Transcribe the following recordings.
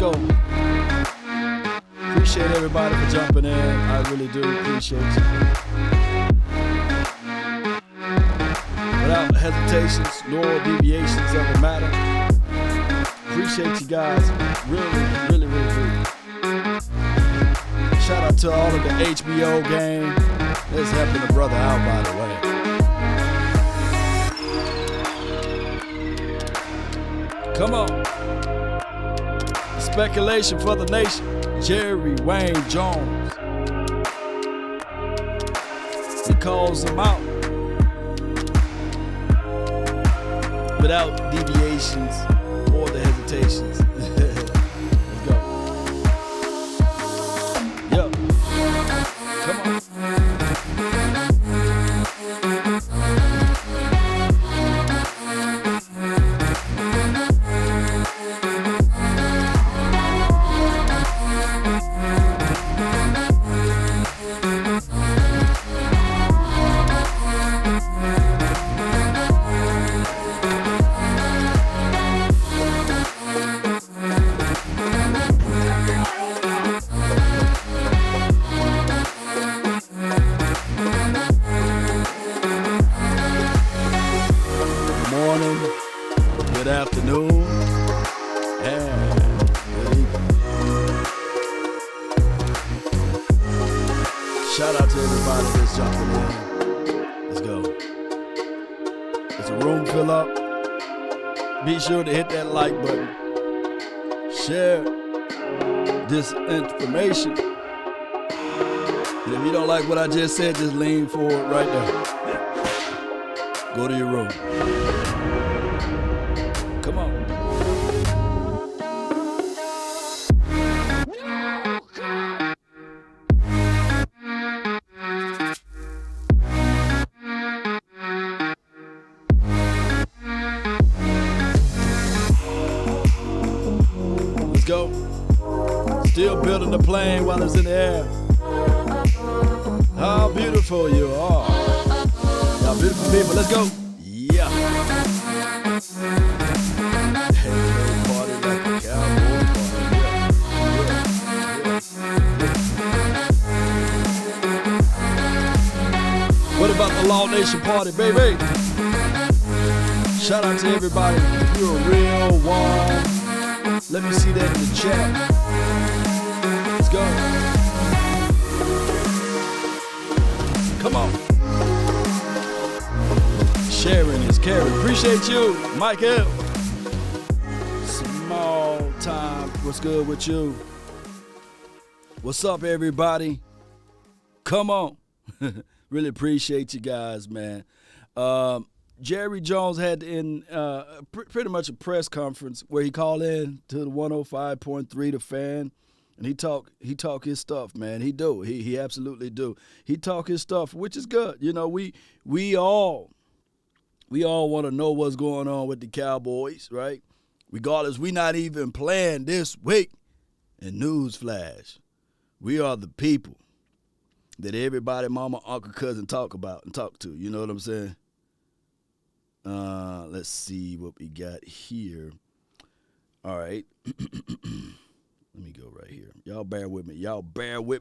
go. Appreciate everybody for jumping in. I really do appreciate you. Without hesitations nor deviations of the matter. Appreciate you guys. Really, really, really do. Shout out to all of the HBO gang. That's helping the brother out, by the way. Come on. Speculation for the nation. Jerry Wayne Jones. He calls them out without deviations or the hesitations. Let's go. Yo. Come on. Be sure to hit that like button. Share this information. And if you don't like what I just said, just lean forward right there. Go to your room. Come on. Still building the plane while it's in the air. How beautiful you are. Y'all beautiful people, let's go. Yeah. Party like a cowboy party. What about the Law Nation party, baby? Shout out to everybody. You're a real one. Let me see that in the chat. Let's go. Come on. Sharing is caring. Appreciate you, Michael. Small time. What's good with you? What's up, everybody? Come on. Really appreciate you guys, man. Jerry Jones had pretty much a press conference where he called in to the 105.3 The Fan, and he talk his stuff, man. He do. He absolutely do. He talk his stuff, which is good. You know, we all want to know what's going on with the Cowboys, right? Regardless, we not even playing this week. And newsflash, we are the people that everybody, mama, uncle, cousin talk about and talk to. You know what I'm saying? Let's see what we got here. All right. Let me go right here. Y'all bear with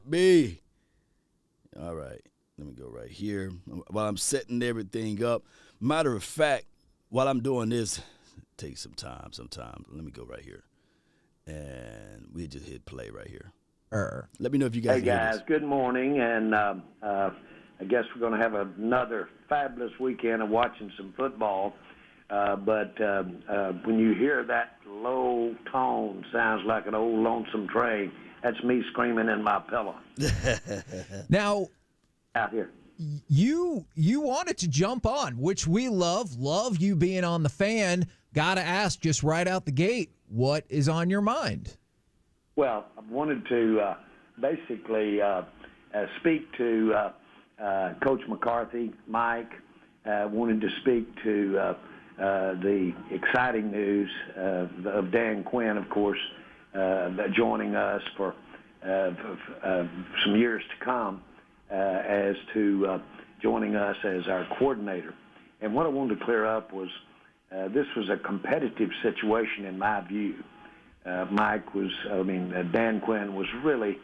me. All right. Let me go right here. While I'm setting everything up. Matter of fact, while I'm doing this, take some time sometimes. Let me go right here. And we just hit play right here. Let me know if you guys Hey, guys. Good morning. And I guess we're going to have another fabulous weekend of watching some football. But when you hear that low tone, sounds like an old lonesome train, that's me screaming in my pillow. Now, out here. You wanted to jump on, which we love you being on the Fan. Got to ask just right out the gate, what is on your mind? Well, I wanted to basically speak to Coach McCarthy, Mike. Wanted to speak to the exciting news of Dan Quinn, of course, joining us for some years to come as to joining us as our coordinator. And what I wanted to clear up was this was a competitive situation in my view. Dan Quinn was really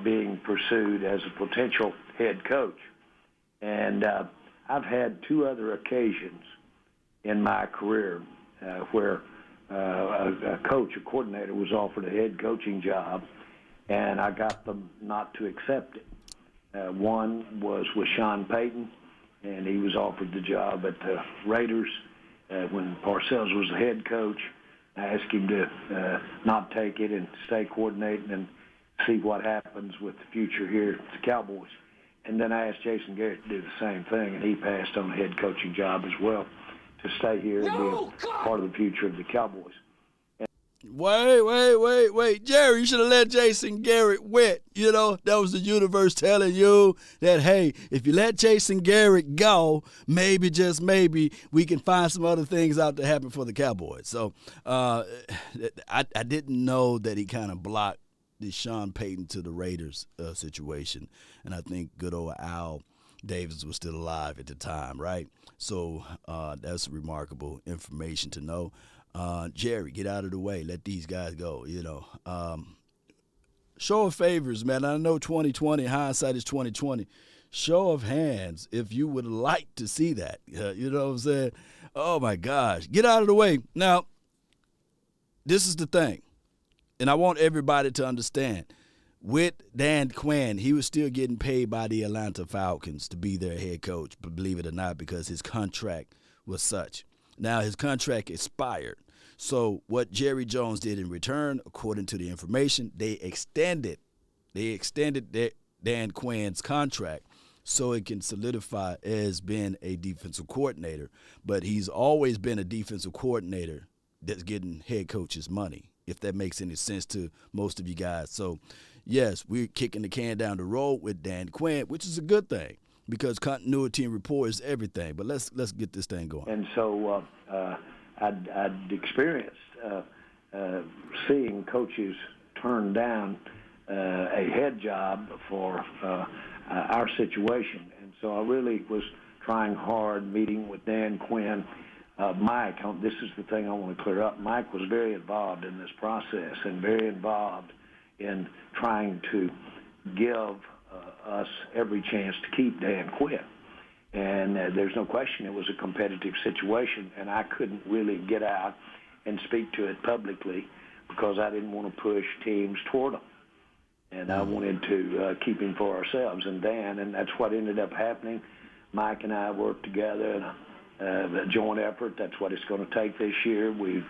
being pursued as a potential head coach. And I've had two other occasions in my career where a coach, a coordinator, was offered a head coaching job, and I got them not to accept it. One was with Sean Payton, and he was offered the job at the Raiders when Parcells was the head coach. I asked him to not take it and stay coordinating and see what happens with the future here at the Cowboys. And then I asked Jason Garrett to do the same thing, and he passed on a head coaching job as well to stay here and be a part of the future of the Cowboys. Wait. Jerry, you should have let Jason Garrett wit. You know, that was the universe telling you that, hey, if you let Jason Garrett go, maybe, just maybe, we can find some other things out to happen for the Cowboys. So I didn't know that he kind of blocked the Sean Payton to the Raiders situation. And I think good old Al Davis was still alive at the time, right? So that's remarkable information to know. Jerry, get out of the way. Let these guys go, you know. Show of favors, man. I know 2020, hindsight is 2020. Show of hands if you would like to see that. You know what I'm saying? Oh, my gosh. Get out of the way. Now, this is the thing, and I want everybody to understand. With Dan Quinn, he was still getting paid by the Atlanta Falcons to be their head coach, but believe it or not, because his contract was such. Now, his contract expired. So what Jerry Jones did in return, according to the information, they extended Dan Quinn's contract so it can solidify as being a defensive coordinator. But he's always been a defensive coordinator that's getting head coach's money, if that makes any sense to most of you guys. So, yes, we're kicking the can down the road with Dan Quinn, which is a good thing because continuity and rapport is everything. But let's get this thing going. And so I'd experienced seeing coaches turn down a head job for our situation. And so I really was trying hard, meeting with Dan Quinn. Mike, this is the thing I want to clear up. Mike was very involved in this process and very involved in trying to give us every chance to keep Dan Quinn. And there's no question it was a competitive situation, and I couldn't really get out and speak to it publicly because I didn't want to push teams toward him. And I wanted to keep him for ourselves and Dan, and that's what ended up happening. Mike and I worked together in a joint effort. That's what it's going to take this year. We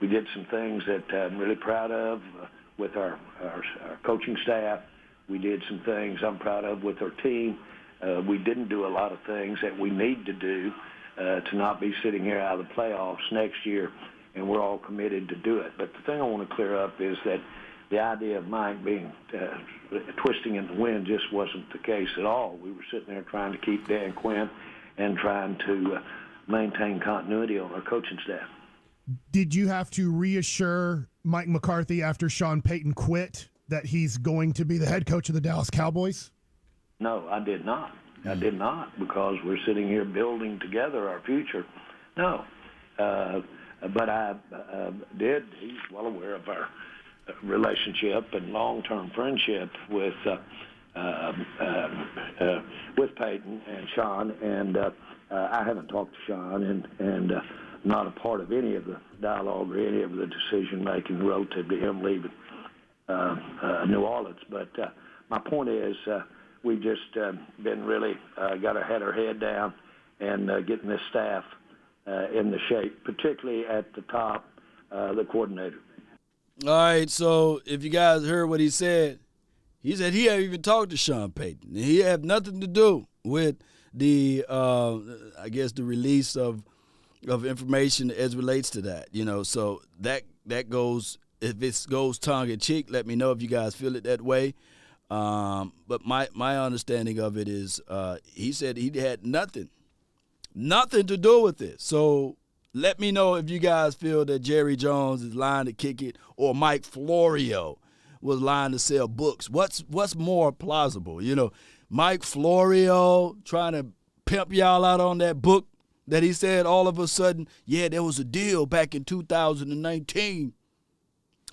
did some things that I'm really proud of with our coaching staff. We did some things I'm proud of with our team. We didn't do a lot of things that we need to do to not be sitting here out of the playoffs next year, and we're all committed to do it. But the thing I want to clear up is that the idea of Mike being twisting in the wind just wasn't the case at all. We were sitting there trying to keep Dan Quinn and trying to maintain continuity on our coaching staff. Did you have to reassure Mike McCarthy after Sean Payton quit that he's going to be the head coach of the Dallas Cowboys? No, I did not. I did not, because we're sitting here building together our future. No. But I did. He's well aware of our relationship and long-term friendship with Peyton and Sean, and I haven't talked to Sean and not a part of any of the dialogue or any of the decision-making relative to him leaving New Orleans. But my point is we've just been really had our head down and getting this staff in the shape, particularly at the top, the coordinator. All right, so if you guys heard what he said he hadn't even talked to Sean Payton. He had nothing to do with the, I guess, the release of information as relates to that. You know, so that goes. If it goes tongue in cheek, let me know if you guys feel it that way. But my understanding of it is he said he had nothing to do with it. So let me know if you guys feel that Jerry Jones is lying to kick it or Mike Florio was lying to sell books. What's more plausible? You know, Mike Florio trying to pimp y'all out on that book that he said all of a sudden, yeah, there was a deal back in 2019.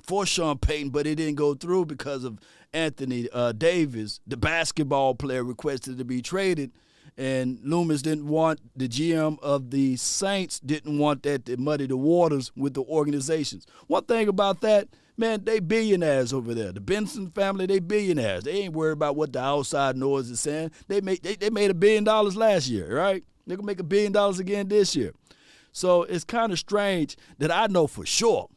for Sean Payton, but it didn't go through because of Anthony Davis, the basketball player, requested to be traded. And Loomis didn't want, the GM of the Saints didn't want that to muddy the waters with the organizations. One thing about that, man, they billionaires over there. The Benson family, they billionaires. They ain't worried about what the outside noise is saying. They made $1 billion last year, right? They're going to make $1 billion again this year. So it's kind of strange that I know for sure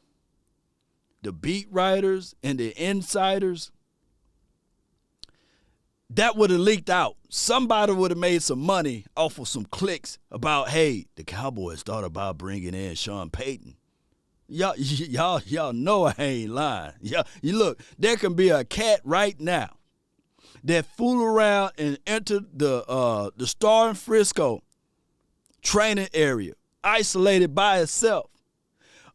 the beat writers and the insiders, that would have leaked out. Somebody would have made some money off of some clicks about, hey, the Cowboys thought about bringing in Sean Payton. Y'all know I ain't lying. You look, there can be a cat right now that fool around and enter the Star in Frisco training area, isolated by itself.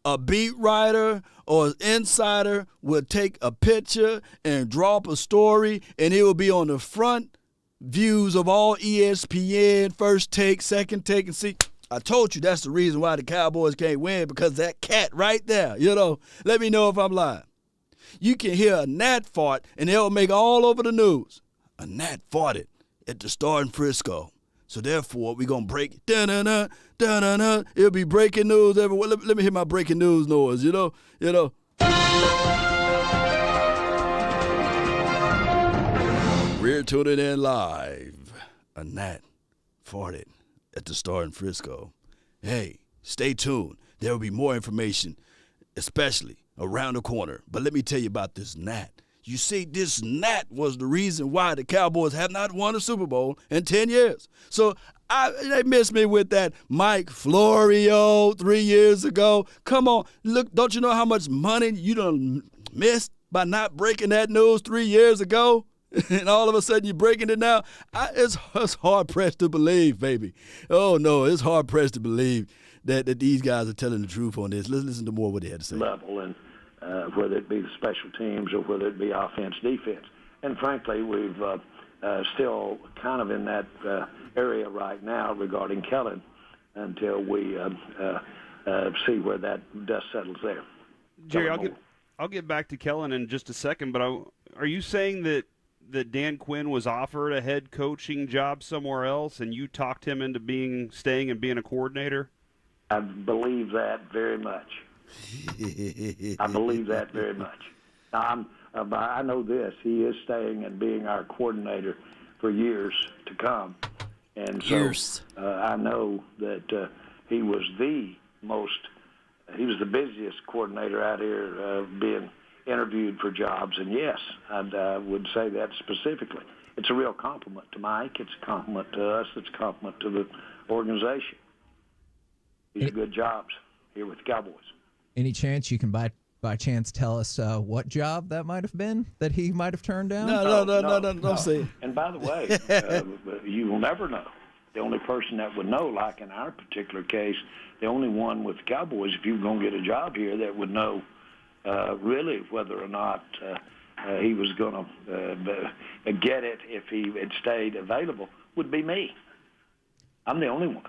A beat writer or an insider will take a picture and draw up a story, and it will be on the front views of all ESPN, First Take, Second Take, and see. I told you that's the reason why the Cowboys can't win, because that cat right there, let me know if I'm lying. You can hear a gnat fart, and they'll make all over the news. A gnat farted at the Star in Frisco. So therefore, we're going to break it. Da-na-na, da-na-na. It'll be breaking news everywhere. Let me hear my breaking news noise, We're tuning in live. A gnat farted at the Star in Frisco. Hey, stay tuned. There will be more information, especially around the corner. But let me tell you about this gnat. You see, this gnat was the reason why the Cowboys have not won a Super Bowl in 10 years. So they missed me with that Mike Florio 3 years ago. Come on, look, don't you know how much money you done missed by not breaking that news 3 years ago? And all of a sudden you're breaking it now? It's hard-pressed to believe, baby. Oh, no, it's hard-pressed to believe that these guys are telling the truth on this. Let's listen to more of what they had to say. Level, and whether it be the special teams or whether it be offense, defense. And frankly, we've still kind of in that area right now regarding Kellen until we see where that dust settles there. Jerry, I'll get back to Kellen in just a second, but are you saying that Dan Quinn was offered a head coaching job somewhere else and you talked him into staying and being a coordinator? I believe that very much. I believe that very much. Now, I know this. He is staying and being our coordinator for years to come. And so I know that he was the busiest coordinator out here being interviewed for jobs. And yes, I would say that specifically. It's a real compliment to Mike. It's a compliment to us. It's a compliment to the organization. These are good jobs here with the Cowboys. Any chance you can by chance tell us what job that might have been that he might have turned down? No, don't say it. And by the way, you will never know. The only person that would know, like in our particular case, the only one with the Cowboys, if you were going to get a job here, that would know really whether or not he was going to get it if he had stayed available would be me. I'm the only one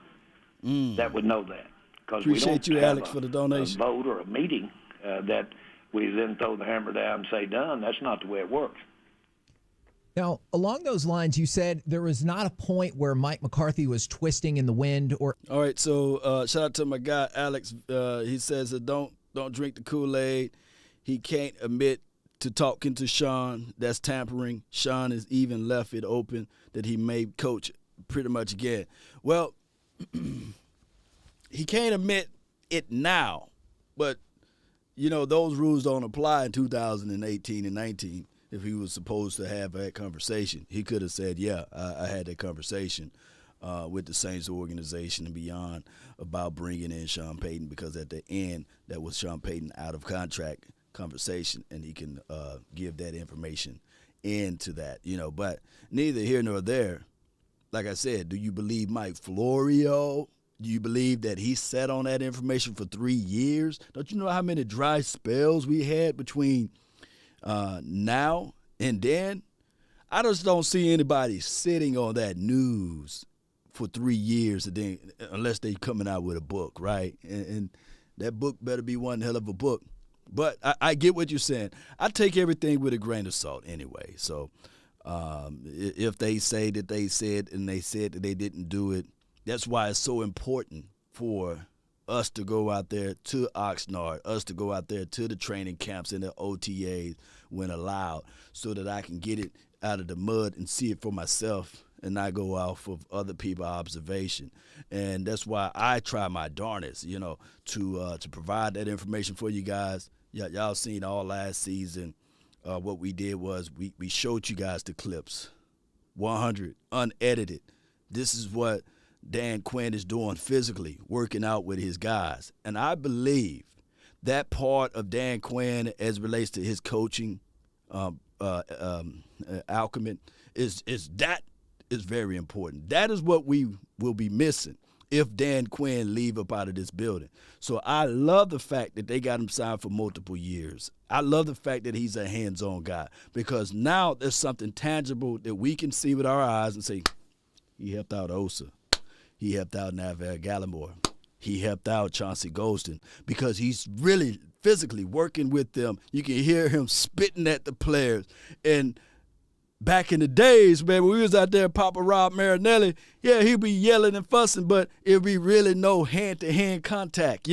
that would know that. Appreciate you, Alex, for the donation. A vote or a meeting that we then throw the hammer down and say done. That's not the way it works. Now, along those lines, you said there was not a point where Mike McCarthy was twisting in the wind. All right, so shout out to my guy Alex. He says that don't drink the Kool-Aid. He can't admit to talking to Sean. That's tampering. Sean has even left it open that he may coach pretty much again. Well, he can't admit it now, but, those rules don't apply in 2018 and 19. If he was supposed to have that conversation, he could have said, yeah, I had that conversation with the Saints organization and beyond about bringing in Sean Payton, because at the end, that was Sean Payton out of contract conversation, and he can give that information into that, But neither here nor there. Like I said, do you believe Mike Florio? Do you believe that he sat on that information for 3 years? Don't you know how many dry spells we had between now and then? I just don't see anybody sitting on that news for 3 years, and then, unless they coming out with a book, right? And that book better be one hell of a book. But I get what you're saying. I take everything with a grain of salt anyway. So if they say that they said and they said that they didn't do it, that's why it's so important for us to go out there to Oxnard, us to go out there to the training camps and the OTAs when allowed, so that I can get it out of the mud and see it for myself and not go off of other people's observation. And that's why I try my darnest, to provide that information for you guys. Y'all seen all last season. What we did was we showed you guys the clips, 100, unedited. This is what Dan Quinn is doing physically, working out with his guys. And I believe that part of Dan Quinn as relates to his coaching acumen is very important. That is what we will be missing if Dan Quinn leave up out of this building. So I love the fact that they got him signed for multiple years. I love the fact that he's a hands-on guy, because now there's something tangible that we can see with our eyes and say, he helped out Osa. He helped out Navarre Gallimore. He helped out Chauncey Golston, because he's really physically working with them. You can hear him spitting at the players. And back in the days, man, when we was out there, Papa Rob Marinelli, yeah, he'd be yelling and fussing, but it'd be really no hand-to-hand contact,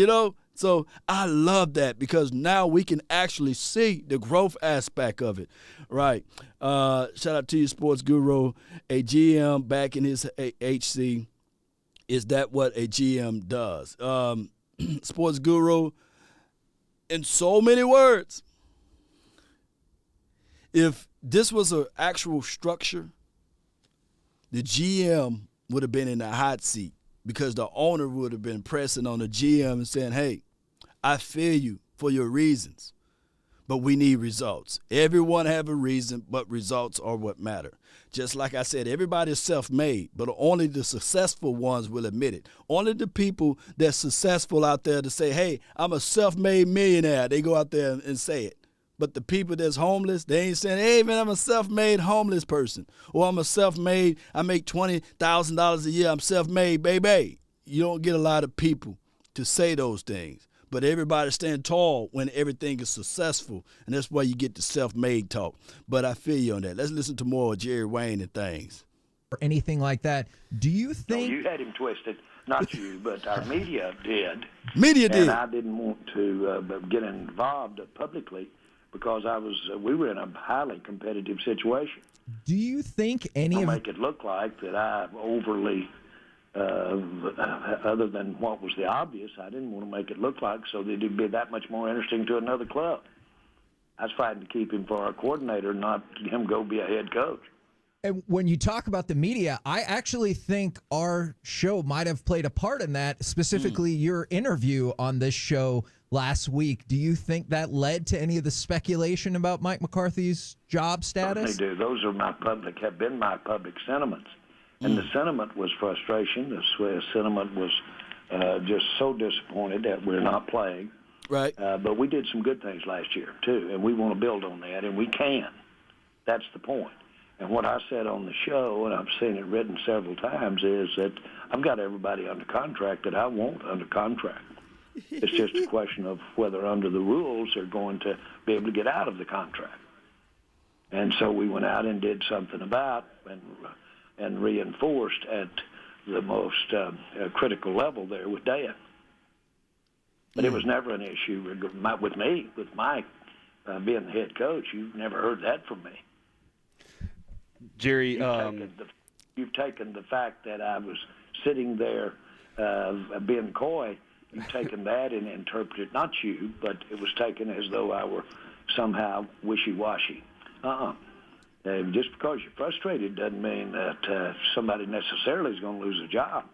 So I love that, because now we can actually see the growth aspect of it. Right. Shout out to you, Sports Guru. A GM back in his HC. Is that what a GM does? Sports Guru, in so many words, if this was an actual structure, the GM would have been in the hot seat, because the owner would have been pressing on the GM and saying, hey, I feel you for your reasons, but we need results. Everyone have a reason, but results are what matter. Just like I said, everybody is self-made, but only the successful ones will admit it. Only the people that's successful out there to say, hey, I'm a self-made millionaire, they go out there and say it. But the people that's homeless, they ain't saying, hey, man, I'm a self-made homeless person. Or I'm a self-made, I make $20,000 a year, I'm self-made, baby. You don't get a lot of people to say those things. But everybody stand tall when everything is successful, and that's why you get the self-made talk. But I feel you on that. Let's listen to more of Jerry Wayne and things. Or anything like that. Do you think... No, you had him twisted. Not you, but our media did. Media did. And I didn't want to get involved publicly, because we were in a highly competitive situation. Do you think any I'll of... make it look like that I overly... other than what was the obvious, I didn't want to make it look like so that it'd be that much more interesting to another club. I was fighting to keep him for our coordinator, not him go be a head coach. And when you talk about the media, I actually think our show might have played a part in that, specifically your interview on this show last week. Do you think that led to any of the speculation about Mike McCarthy's job status? Certainly do. Those are have been my public sentiments. And the sentiment was frustration. The sentiment was just so disappointed that we're not playing. Right. But we did some good things last year, too, and we want to build on that, and we can. That's the point. And what I said on the show, and I've seen it written several times, is that I've got everybody under contract that I want under contract. It's just a question of whether under the rules they're going to be able to get out of the contract. And so we went out and did something about and reinforced at the most critical level there with Dan. But it was never an issue with me, with Mike being the head coach. You've never heard that from me. Jerry, you've taken the fact that I was sitting there being coy, you've taken that and interpreted, not you, but it was taken as though I were somehow wishy-washy. Just because you're frustrated doesn't mean that somebody necessarily is going to lose a job.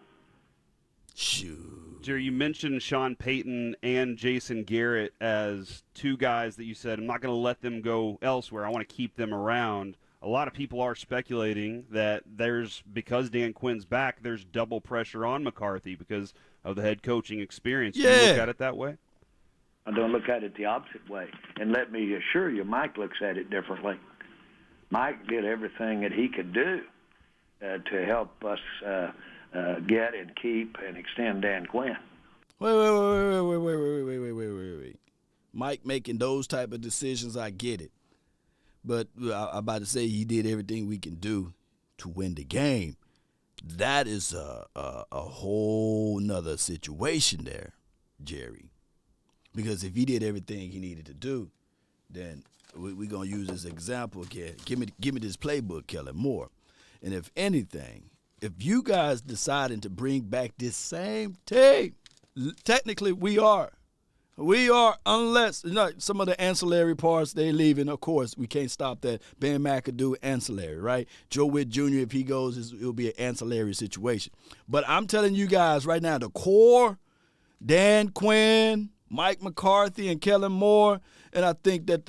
Shoot. Jerry, you mentioned Sean Payton and Jason Garrett as two guys that you said, I'm not going to let them go elsewhere. I want to keep them around. A lot of people are speculating that because Dan Quinn's back, there's double pressure on McCarthy because of the head coaching experience. Yeah. Do you look at it that way? I don't look at it the opposite way. And let me assure you, Mike looks at it differently. Mike did everything that he could do to help us get and keep and extend Dan Quinn. Wait. Mike making those type of decisions, I get it. But I'm about to say he did everything we can do to win the game. That is a whole nother situation there, Jerry. Because if he did everything he needed to do, then we're going to use this example again. Give me this playbook, Kellen Moore. And if anything, if you guys deciding to bring back this same team, technically we are. We are, unless some of the ancillary parts they leaving, of course, we can't stop that. Ben McAdoo, ancillary, right? Joe Witt Jr., if he goes, it'll be an ancillary situation. But I'm telling you guys right now, the core, Dan Quinn, Mike McCarthy, and Kellen Moore, and I think that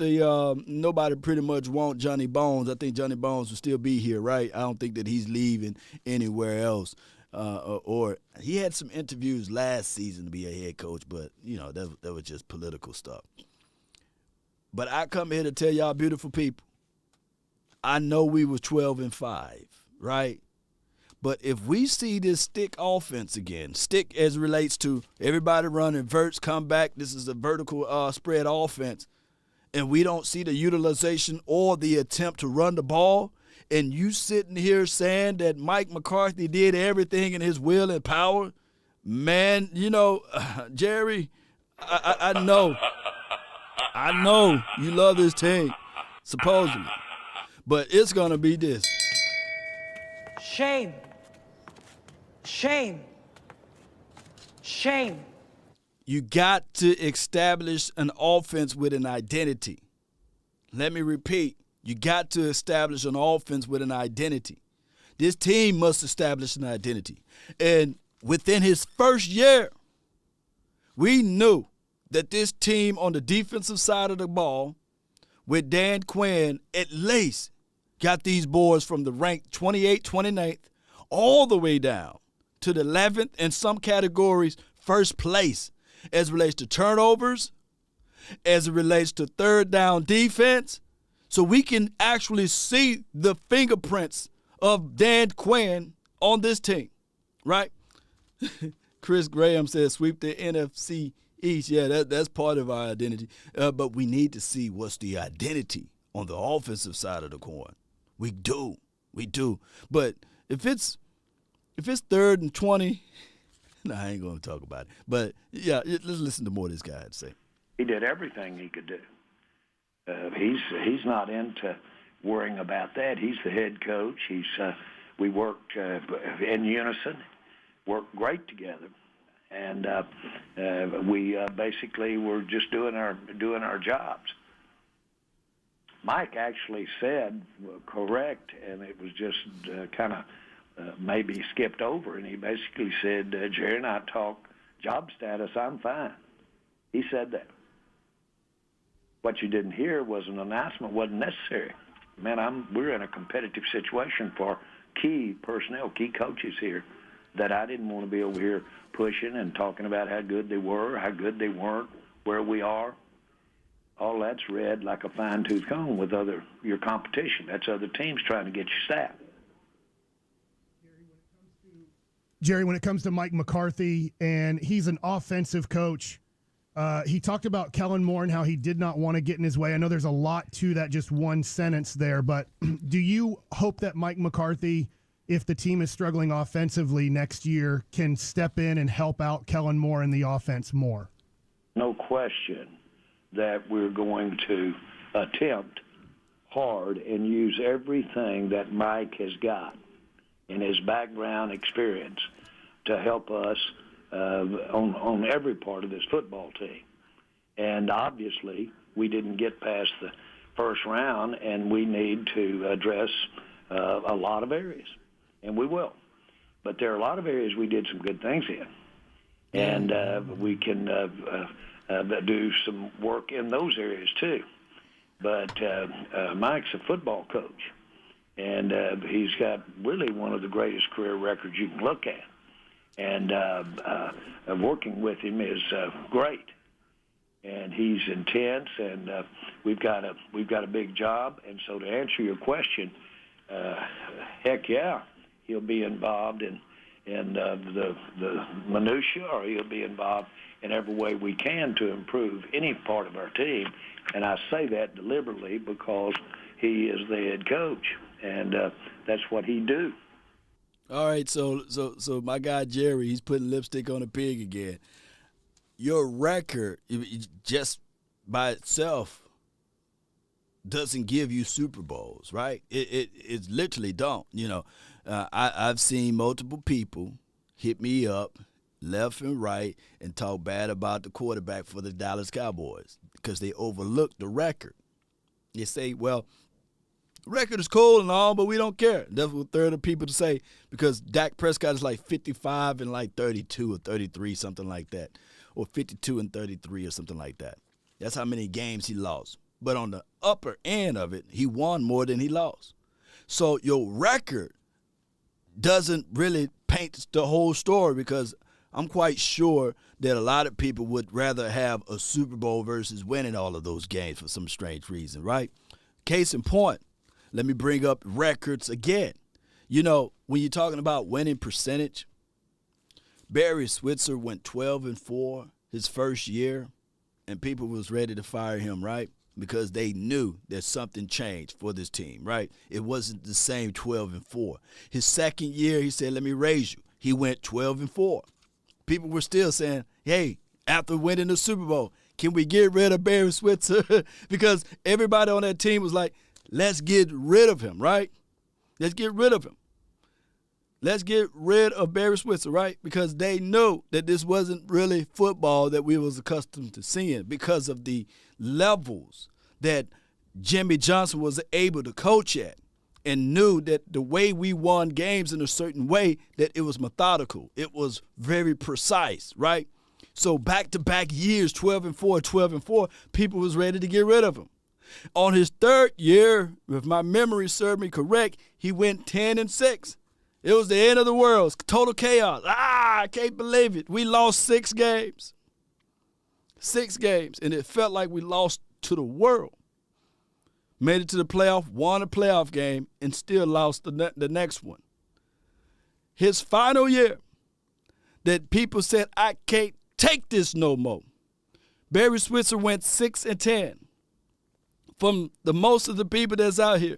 nobody pretty much want Johnny Bones. I think Johnny Bones will still be here, right? I don't think that he's leaving anywhere else. Or he had some interviews last season to be a head coach, but, that was just political stuff. But I come here to tell y'all beautiful people, I know we was 12-5, right? But if we see this stick offense again, stick as it relates to everybody running, verts come back, this is a vertical spread offense, and we don't see the utilization or the attempt to run the ball, and you sitting here saying that Mike McCarthy did everything in his will and power, man, Jerry, I know you love this team, supposedly, but it's going to be this. Shame. Shame. Shame. You got to establish an offense with an identity. Let me repeat. You got to establish an offense with an identity. This team must establish an identity. And within his first year, we knew that this team on the defensive side of the ball with Dan Quinn at least got these boys from the rank 28th, 29th, all the way down to the 11th, in some categories, first place as it relates to turnovers, as it relates to third down defense. So we can actually see the fingerprints of Dan Quinn on this team, right? Chris Graham says sweep the NFC East. Yeah, that's part of our identity. But we need to see what's the identity on the offensive side of the coin. We do. But if it's 3rd and 20, I ain't going to talk about it. But, yeah, let's listen to more of this guy had to say. He did everything he could do. He's not into worrying about that. He's the head coach. We worked in unison, worked great together, and we basically were just doing our jobs. Mike actually said correct, and it was just kind of maybe skipped over, and he basically said, Jerry and I talk job status, I'm fine. He said that. What you didn't hear was an announcement wasn't necessary. Man, we're in a competitive situation for key personnel, key coaches here, that I didn't want to be over here pushing and talking about how good they were, how good they weren't, where we are. All that's read like a fine-tooth comb with your competition. That's other teams trying to get your staff. Jerry, when it comes to Mike McCarthy, and he's an offensive coach, he talked about Kellen Moore and how he did not want to get in his way. I know there's a lot to that, just one sentence there, but do you hope that Mike McCarthy, if the team is struggling offensively next year, can step in and help out Kellen Moore and the offense more? No question that we're going to attempt hard and use everything that Mike has got in his background experience to help us on every part of this football team. And obviously, we didn't get past the first round, and we need to address a lot of areas, and we will. But there are a lot of areas we did some good things in, and we can do some work in those areas too. But Mike's a football coach, and he's got really one of the greatest career records you can look at. And working with him is great, and he's intense. And we've got a big job. And so, to answer your question, heck yeah, he'll be involved in the minutia, or he'll be involved in every way we can to improve any part of our team. And I say that deliberately because he is the head coach, and that's what he do. All right, so my guy Jerry, he's putting lipstick on a pig again. Your record, just by itself, doesn't give you Super Bowls, right? It literally don't. You know, I've seen multiple people hit me up left and right and talk bad about the quarterback for the Dallas Cowboys because they overlooked the record. They say, well, record is cool and all, but we don't care. That's what a third of people to say because Dak Prescott is like 55 and like 32 or 33, something like that, or 52 and 33 or something like that. That's how many games he lost. But on the upper end of it, he won more than he lost. So your record doesn't really paint the whole story because I'm quite sure that a lot of people would rather have a Super Bowl versus winning all of those games for some strange reason, right? Case in point, let me bring up records again. You know, when you're talking about winning percentage, Barry Switzer went 12-4 his first year, and people was ready to fire him, right? Because they knew that something changed for this team, right? It wasn't the same 12-4. His second year, he said, let me raise you. He went 12-4. People were still saying, hey, after winning the Super Bowl, can we get rid of Barry Switzer? Because everybody on that team was like, let's get rid of him, right? Let's get rid of him. Let's get rid of Barry Switzer, right? Because they knew that this wasn't really football that we was accustomed to seeing because of the levels that Jimmy Johnson was able to coach at and knew that the way we won games in a certain way, that it was methodical. It was very precise, right? So back-to-back years, 12-4, 12-4, people was ready to get rid of him. On his third year, if my memory served me correct, he went 10-6. It was the end of the world. Total chaos. I can't believe it. We lost 6 games. 6 games. And it felt like we lost to the world. Made it to the playoff, won a playoff game, and still lost the next one. His final year, that people said, I can't take this no more. Barry Switzer went 6-10. From the most of the people that's out here,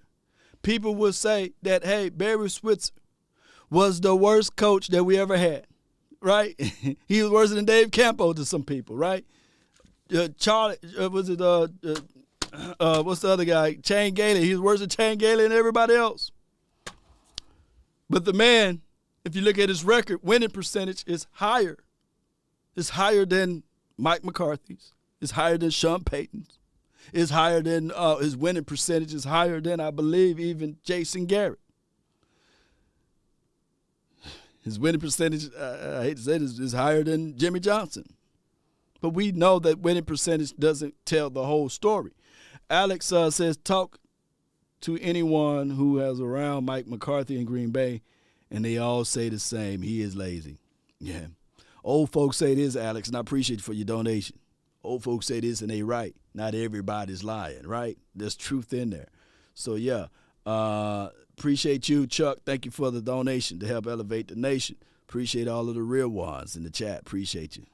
people will say that, hey, Barry Switzer was the worst coach that we ever had, right? He was worse than Dave Campo to some people, right? Charlie, what's the other guy? Shane Gailey. He was worse than Shane Gailey and everybody else. But the man, if you look at his record, winning percentage is higher. It's higher than Mike McCarthy's. It's higher than Sean Payton's. It's higher than his winning percentage is higher than, I believe, even Jason Garrett. His winning percentage, I hate to say this, is higher than Jimmy Johnson. But we know that winning percentage doesn't tell the whole story. Alex says, talk to anyone who has around Mike McCarthy in Green Bay, and they all say the same. He is lazy. Yeah. Old folks say this, Alex, and I appreciate you for your donation. Old folks say this, and they right. Not everybody's lying, right? There's truth in there. So, yeah. Appreciate you, Chuck. Thank you for the donation to help elevate the nation. Appreciate all of the real ones in the chat. Appreciate you.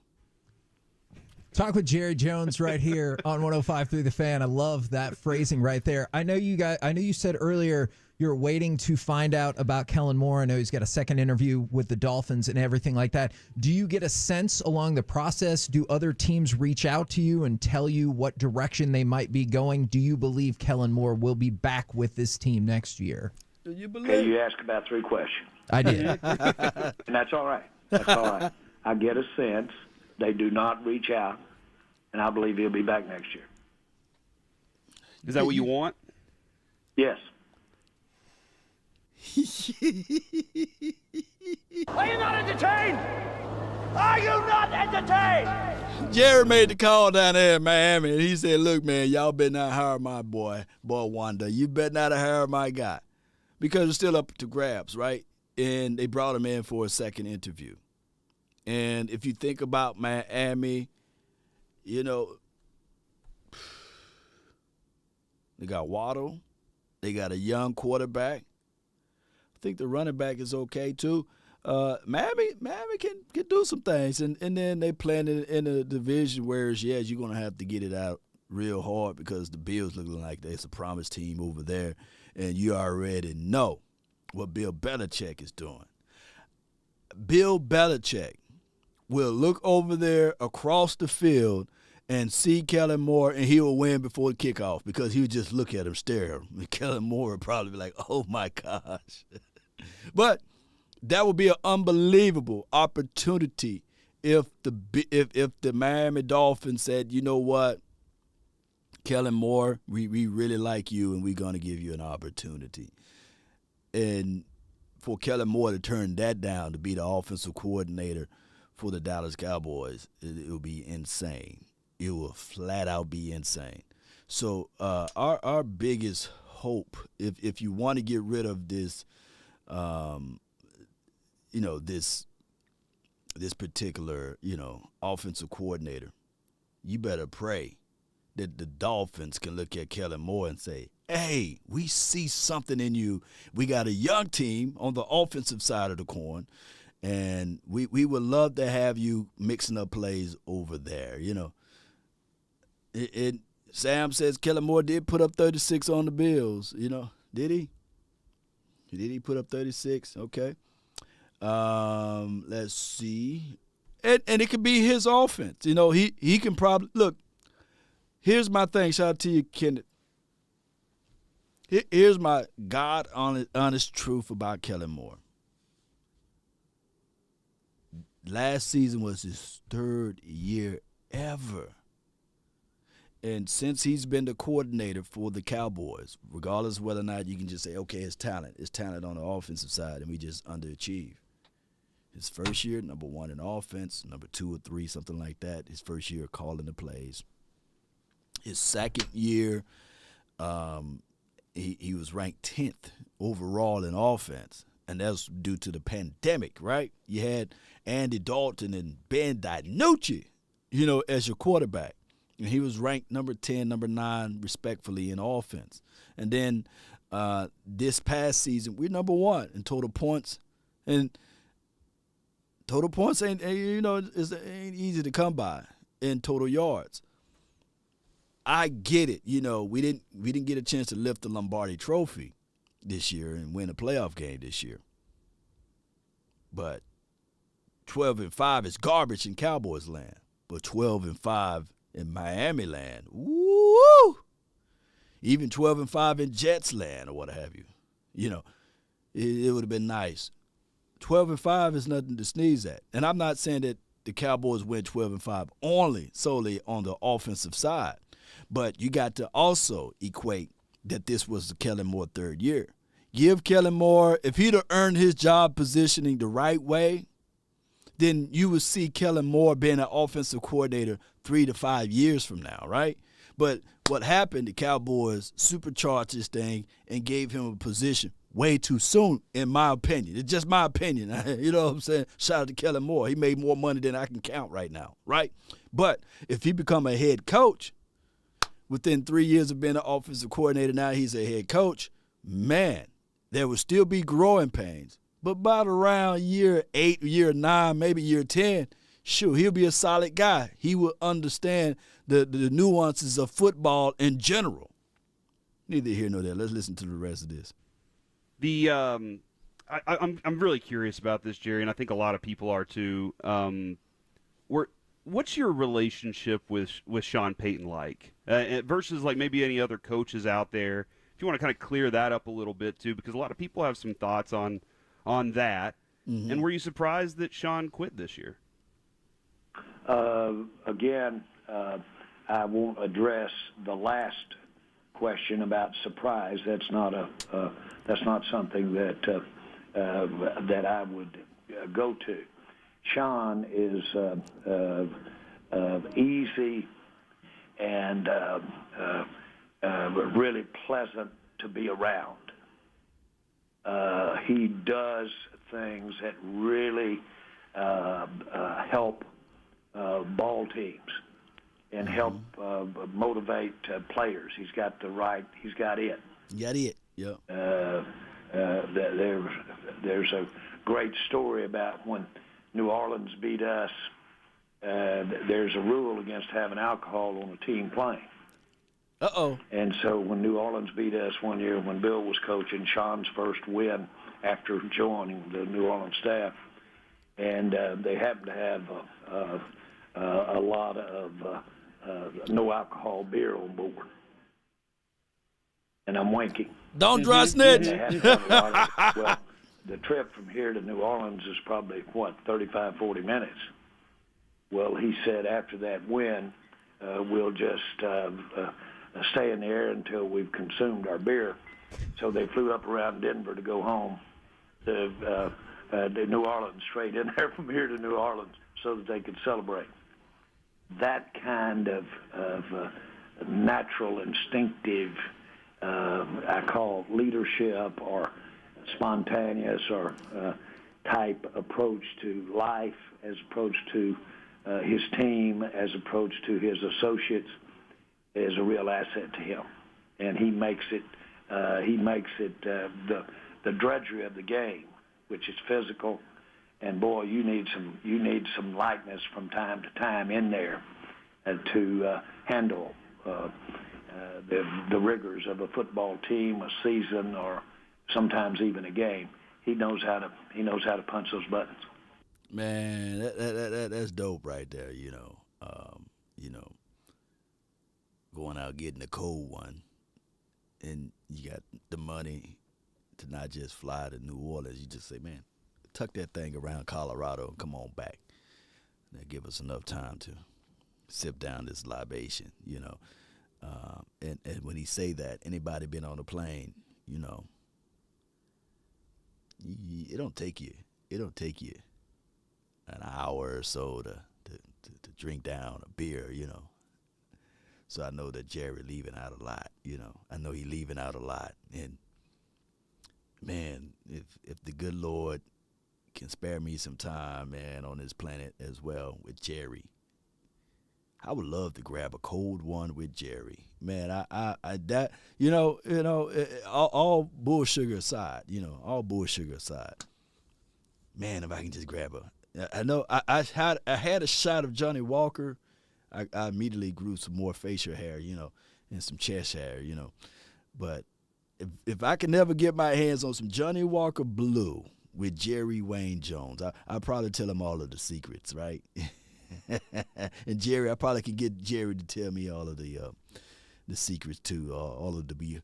Talk with Jerry Jones right here on 105.3 The Fan. I love that phrasing right there. I know you said earlier you're waiting to find out about Kellen Moore. I know he's got a second interview with the Dolphins and everything like that. Do you get a sense along the process? Do other teams reach out to you and tell you what direction they might be going? Do you believe Kellen Moore will be back with this team next year? Do you believe? Okay, you asked about 3 questions. I did. And that's all right. That's all right. I get a sense they do not reach out, and I believe he'll be back next year. Is that what you want? Yes. Are you not entertained? Are you not entertained? Jerry made the call down there in Miami, and he said, look, man, y'all better not hire my boy Wanda. You better not hire my guy. Because it's still up to grabs, right? And they brought him in for a second interview. And if you think about Miami, you know, they got Waddle. They got a young quarterback. I think the running back is okay, too. Miami can do some things, and then they playing in a division where yes, you're gonna have to get it out real hard because the Bills looking like they're a promised team over there, and you already know what Bill Belichick is doing. Bill Belichick will look over there across the field and see Kellen Moore, and he will win before the kickoff because he would just look at him, stare at him. And Kellen Moore would probably be like, oh, my gosh. But that would be an unbelievable opportunity if the Miami Dolphins said, you know what, Kellen Moore, we really like you, and we're going to give you an opportunity. And for Kellen Moore to turn that down to be the offensive coordinator for the Dallas Cowboys, it will be insane. It will flat out be insane. So our biggest hope, if you want to get rid of this, this particular, offensive coordinator, you better pray that the Dolphins can look at Kellen Moore and say, hey, we see something in you. We got a young team on the offensive side of the coin, and we would love to have you mixing up plays over there, Sam says Kellen Moore did put up 36 on the Bills, Did he? Did he put up 36? Okay. Let's see. And it could be his offense. He can probably – look, here's my thing. Shout out to you, Kenneth. Here's my God-honest truth about Kellen Moore. Last season was his third year ever. And since he's been the coordinator for the Cowboys, regardless of whether or not you can just say, okay, it's talent on the offensive side, and we just underachieve. His first year, number 1 in offense, number 2 or 3, something like that. His first year calling the plays. His second year, he was ranked 10th overall in offense, and that's due to the pandemic, right? You had Andy Dalton and Ben DiNucci, as your quarterback. And he was ranked number 10, number 9, respectfully, in offense. And then this past season, we're number 1 in total points. And total points ain't easy to come by in total yards. I get it. We didn't get a chance to lift the Lombardi Trophy this year and win a playoff game this year. But 12-5 is garbage in Cowboys land. But 12-5 in Miami land, woo! Even 12-5 in Jets land or what have you. It would have been nice. 12-5 is nothing to sneeze at. And I'm not saying that the Cowboys win 12-5 solely on the offensive side. But you got to also equate that this was the Kellen Moore third year. Give Kellen Moore, if he'd have earned his job positioning the right way, then you would see Kellen Moore being an offensive coordinator 3 to 5 years from now, right? But what happened, the Cowboys supercharged this thing and gave him a position way too soon, in my opinion. It's just my opinion. You know what I'm saying? Shout out to Kellen Moore. He made more money than I can count right now, right? But if he become a head coach, within 3 years of being an offensive coordinator, now he's a head coach, man, there will still be growing pains. But about around year 8, year 9, maybe year 10, sure, he'll be a solid guy. He will understand the nuances of football in general. Neither here nor there. Let's listen to the rest of this. I'm really curious about this, Jerry, and I think a lot of people are too. What's your relationship with Sean Payton like versus like maybe any other coaches out there? If you want to kind of clear that up a little bit too, because a lot of people have some thoughts on that. Mm-hmm. And were you surprised that Sean quit this year? Again, I won't address the last question about surprise. That's not something that I would go to. Sean is easy and really pleasant to be around. He does things that really help ball teams and help motivate players. He's got it. You got it. Yep. There's a great story about when New Orleans beat us. There's a rule against having alcohol on a team plane. Uh-oh. And so when New Orleans beat us one year when Bill was coaching, Sean's first win after joining the New Orleans staff, and they happened to have a lot of no alcohol beer on board. And I'm winking. Don't dry snitch. Well, the trip from here to New Orleans is probably, 35, 40 minutes. Well, he said after that win, we'll just stay in the air until we've consumed our beer. So they flew up around Denver to go home to New Orleans, straight in there from here to New Orleans so that they could celebrate. That kind of natural, instinctive, I call leadership or spontaneous or type approach to life as approach to his team, as approach to his associates, is a real asset to him. And he makes it the drudgery of the game, which is physical. And boy, you need some lightness from time to time in there to handle the rigors of a football team, a season, or sometimes even a game. He knows how to punch those buttons. Man, that's dope right there. Going out getting the cold one, and you got the money to not just fly to New Orleans. You just say, man, tuck that thing around Colorado and come on back. That give us enough time to sip down this libation, And when he say that, anybody been on a plane, it don't take you an hour or so to drink down a beer, So I know that Jerry leaving out a lot, I know he leaving out a lot. And, man, if the good Lord can spare me some time, man, on this planet as well with Jerry, I would love to grab a cold one with Jerry. Man, all bull sugar aside, man, if I can just grab I know I had a shot of Johnny Walker. I immediately grew some more facial hair, and some chest hair, But if I can never get my hands on some Johnny Walker Blue with Jerry Wayne Jones, I'll probably tell him all of the secrets, right? And Jerry, I probably can get Jerry to tell me all of the secrets too, all of the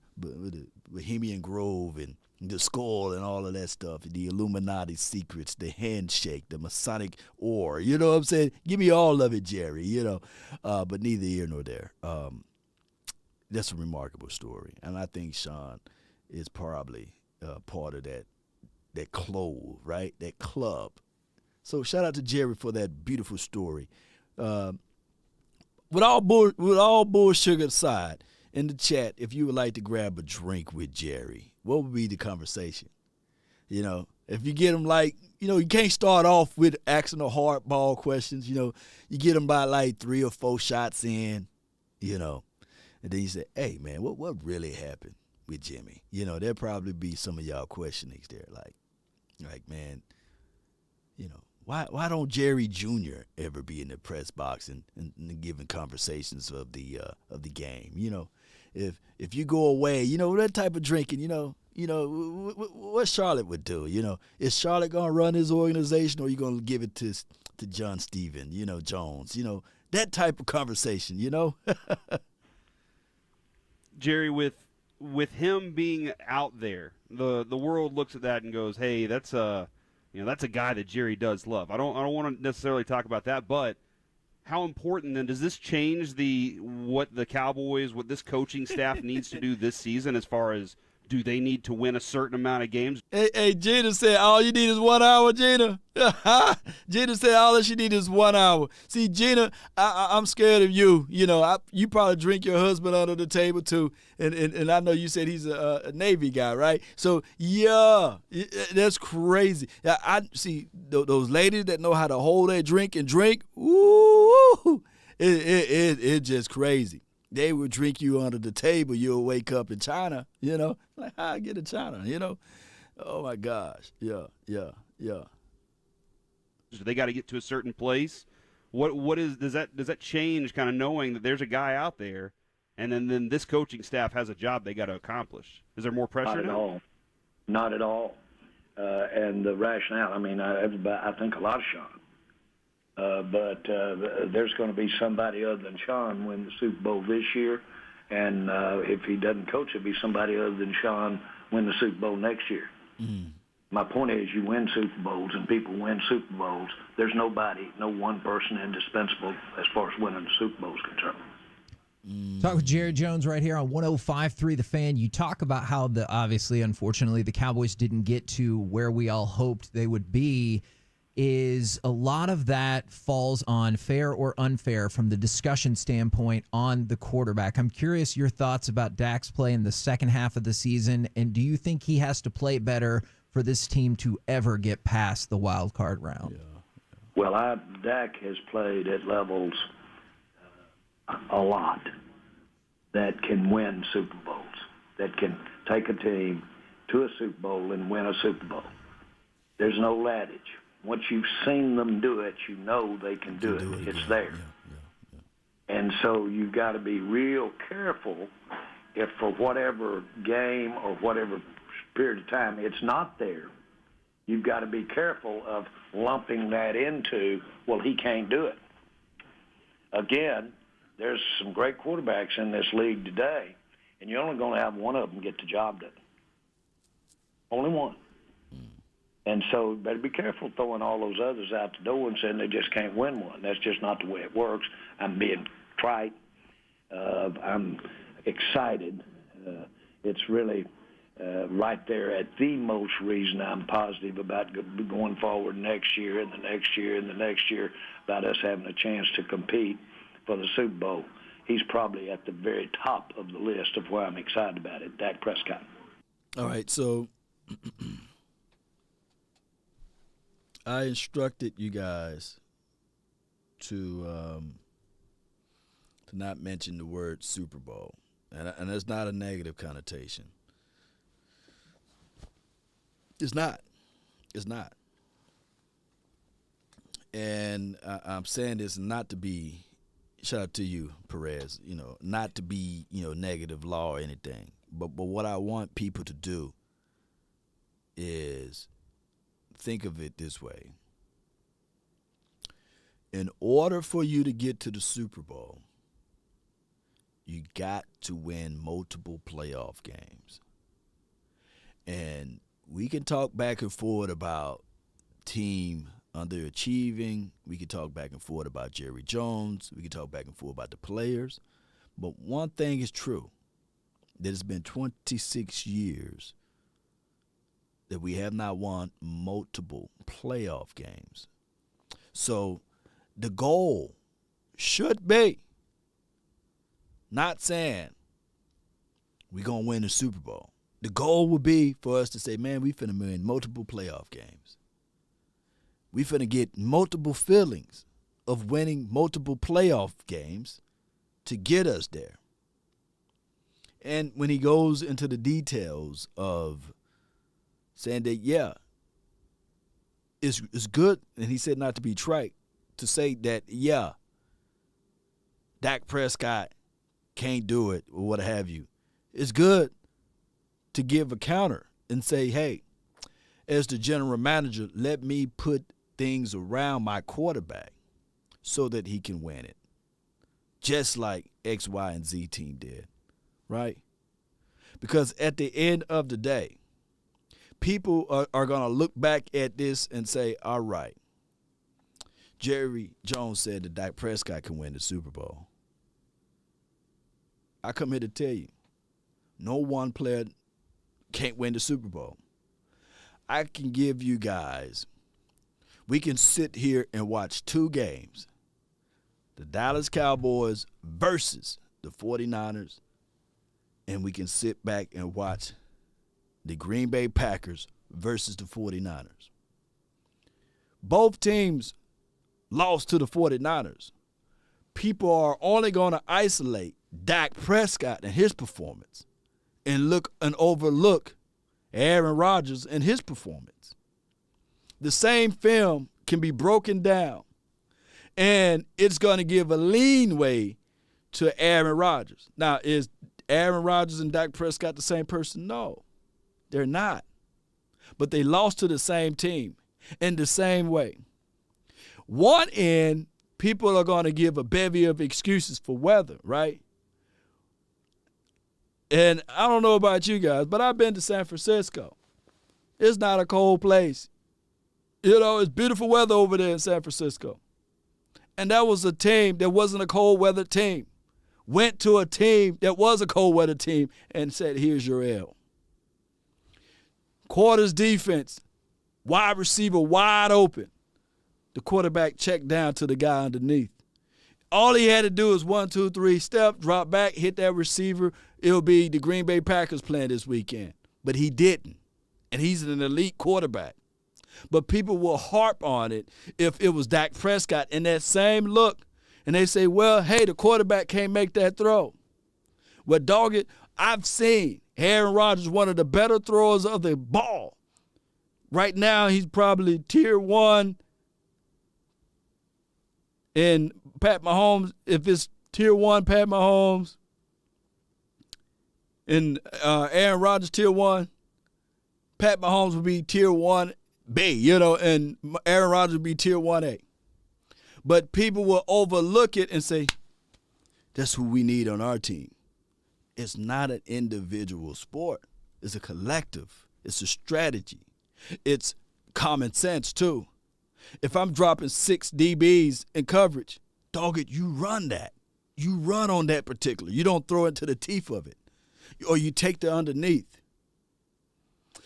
Bohemian Grove and the skull and all of that stuff, the Illuminati secrets, the handshake, the Masonic oar. You know what I'm saying? Give me all of it, Jerry. But neither here nor there. That's a remarkable story, and I think Sean is probably part of that clove, right? That club. So shout out to Jerry for that beautiful story. With all bull sugar aside, in the chat, if you would like to grab a drink with Jerry, what would be the conversation? If you get him you can't start off with asking the hardball questions. You get him by 3 or 4 shots in, and then you say, hey, man, what really happened with Jimmy? There'll probably be some of y'all questionings there, like man, Why don't Jerry Jr. ever be in the press box and giving conversations of the game? If you go away, that type of drinking, what Charlotte would do. Is Charlotte gonna run his organization, or are you gonna give it to John Steven, Jones? That type of conversation. Jerry, with him being out there, the world looks at that and goes, hey, that's a guy that Jerry does love. I don't want to necessarily talk about that, but how important then does this change what the Cowboys, what this coaching staff needs to do this season as far as do they need to win a certain amount of games? Hey, Gina said all you need is 1 hour, Gina. Gina said all that you need is 1 hour. See, Gina, I'm scared of you. You probably drink your husband under the table too, and I know you said he's a Navy guy, right? So yeah, that's crazy. I see those ladies that know how to hold their drink and drink. Ooh, it's just crazy. They would drink you under the table. You'll wake up in China, like how I get in China, Oh my gosh, yeah. Yeah. They got to get to a certain place. Does that change kind of knowing that there's a guy out there, and then this coaching staff has a job they got to accomplish? Is there more pressure? Not at all. Not at all. And the rationale, I mean, I think a lot of Sean. But there's going to be somebody other than Sean win the Super Bowl this year. And if he doesn't coach, it'll be somebody other than Sean win the Super Bowl next year. Mm. My point is you win Super Bowls and people win Super Bowls. There's no one person indispensable as far as winning the Super Bowl is concerned. Talk with Jerry Jones right here on 105.3 The Fan. You talk about how obviously, unfortunately, the Cowboys didn't get to where we all hoped they would be. Is a lot of that falls on fair or unfair from the discussion standpoint on the quarterback. I'm curious your thoughts about Dak's play in the second half of the season, and do you think he has to play better for this team to ever get past the wild card round? Yeah. Well, Dak has played at levels a lot that can win Super Bowls, that can take a team to a Super Bowl and win a Super Bowl. There's no adage. Once you've seen them do it, you know they can do it. It's there. Yeah. And so you've got to be real careful if for whatever game or whatever period of time it's not there. You've got to be careful of lumping that into, well, he can't do it. Again, there's some great quarterbacks in this league today, and you're only going to have one of them get the job done. Only one. And so you better be careful throwing all those others out the door and saying they just can't win one. That's just not the way it works. I'm being trite. I'm excited. It's really right there at the most reason I'm positive about going forward next year and the next year and the next year about us having a chance to compete for the Super Bowl. He's probably at the very top of the list of where I'm excited about it, Dak Prescott. All right, so I instructed you guys to not mention the word Super Bowl, and it's not a negative connotation. It's not. It's not. And I'm saying this not to be, shout out to you, Perez, not to be, negative law or anything. But what I want people to do is think of it this way. In order for you to get to the Super Bowl, you got to win multiple playoff games. And we can talk back and forth about team underachieving. We can talk back and forth about Jerry Jones. We can talk back and forth about the players. But one thing is true, that it's been 26 years that we have not won multiple playoff games. So the goal should be not saying we're going to win the Super Bowl. The goal would be for us to say, man, we finna win multiple playoff games. We finna get multiple feelings of winning multiple playoff games to get us there. And when he goes into the details of saying that, yeah, it's good, and he said not to be trite, to say that, yeah, Dak Prescott can't do it or what have you. It's good to give a counter and say, hey, as the general manager, let me put things around my quarterback so that he can win it, just like X, Y, and Z team did, right? Because at the end of the day, people are going to look back at this and say, all right, Jerry Jones said that Dak Prescott can win the Super Bowl. I come here to tell you, no one player can't win the Super Bowl. I can give you guys, we can sit here and watch two games, the Dallas Cowboys versus the 49ers, and we can sit back and watch the Green Bay Packers versus the 49ers. Both teams lost to the 49ers. People are only going to isolate Dak Prescott and his performance and look and overlook Aaron Rodgers and his performance. the same film can be broken down, and it's going to give a leeway to Aaron Rodgers. Now, is Aaron Rodgers and Dak Prescott the same person? No, they're not. But they lost to the same team in the same way. One end, people are going to give a bevy of excuses for weather, right? And I don't know about you guys, but I've been to San Francisco. It's not a cold place. You know, it's beautiful weather over there in San Francisco. And that was a team that wasn't a cold weather team. Went to a team that was a cold weather team and said, here's your L. Quarters defense, wide receiver wide open. The quarterback checked down to the guy underneath. All he had to do is 1, 2, 3 step, drop back, hit that receiver. It'll be the Green Bay Packers playing this weekend. But he didn't. And he's an elite quarterback. But people will harp on it if it was Dak Prescott in that same look. And they say, well, hey, the quarterback can't make that throw. Well, dog it, I've seen Aaron Rodgers, one of the better throwers of the ball. Right now, he's probably tier 1. And Pat Mahomes, if it's tier 1, Pat Mahomes, and Aaron Rodgers tier 1, Pat Mahomes would be tier 1B, and Aaron Rodgers would be tier 1A. But people will overlook it and say, that's who we need on our team. It's not an individual sport. It's a collective. It's a strategy. It's common sense, too. If I'm dropping 6 DBs in coverage, dog it, you run that. You run on that particular. You don't throw it to the teeth of it. Or you take the underneath.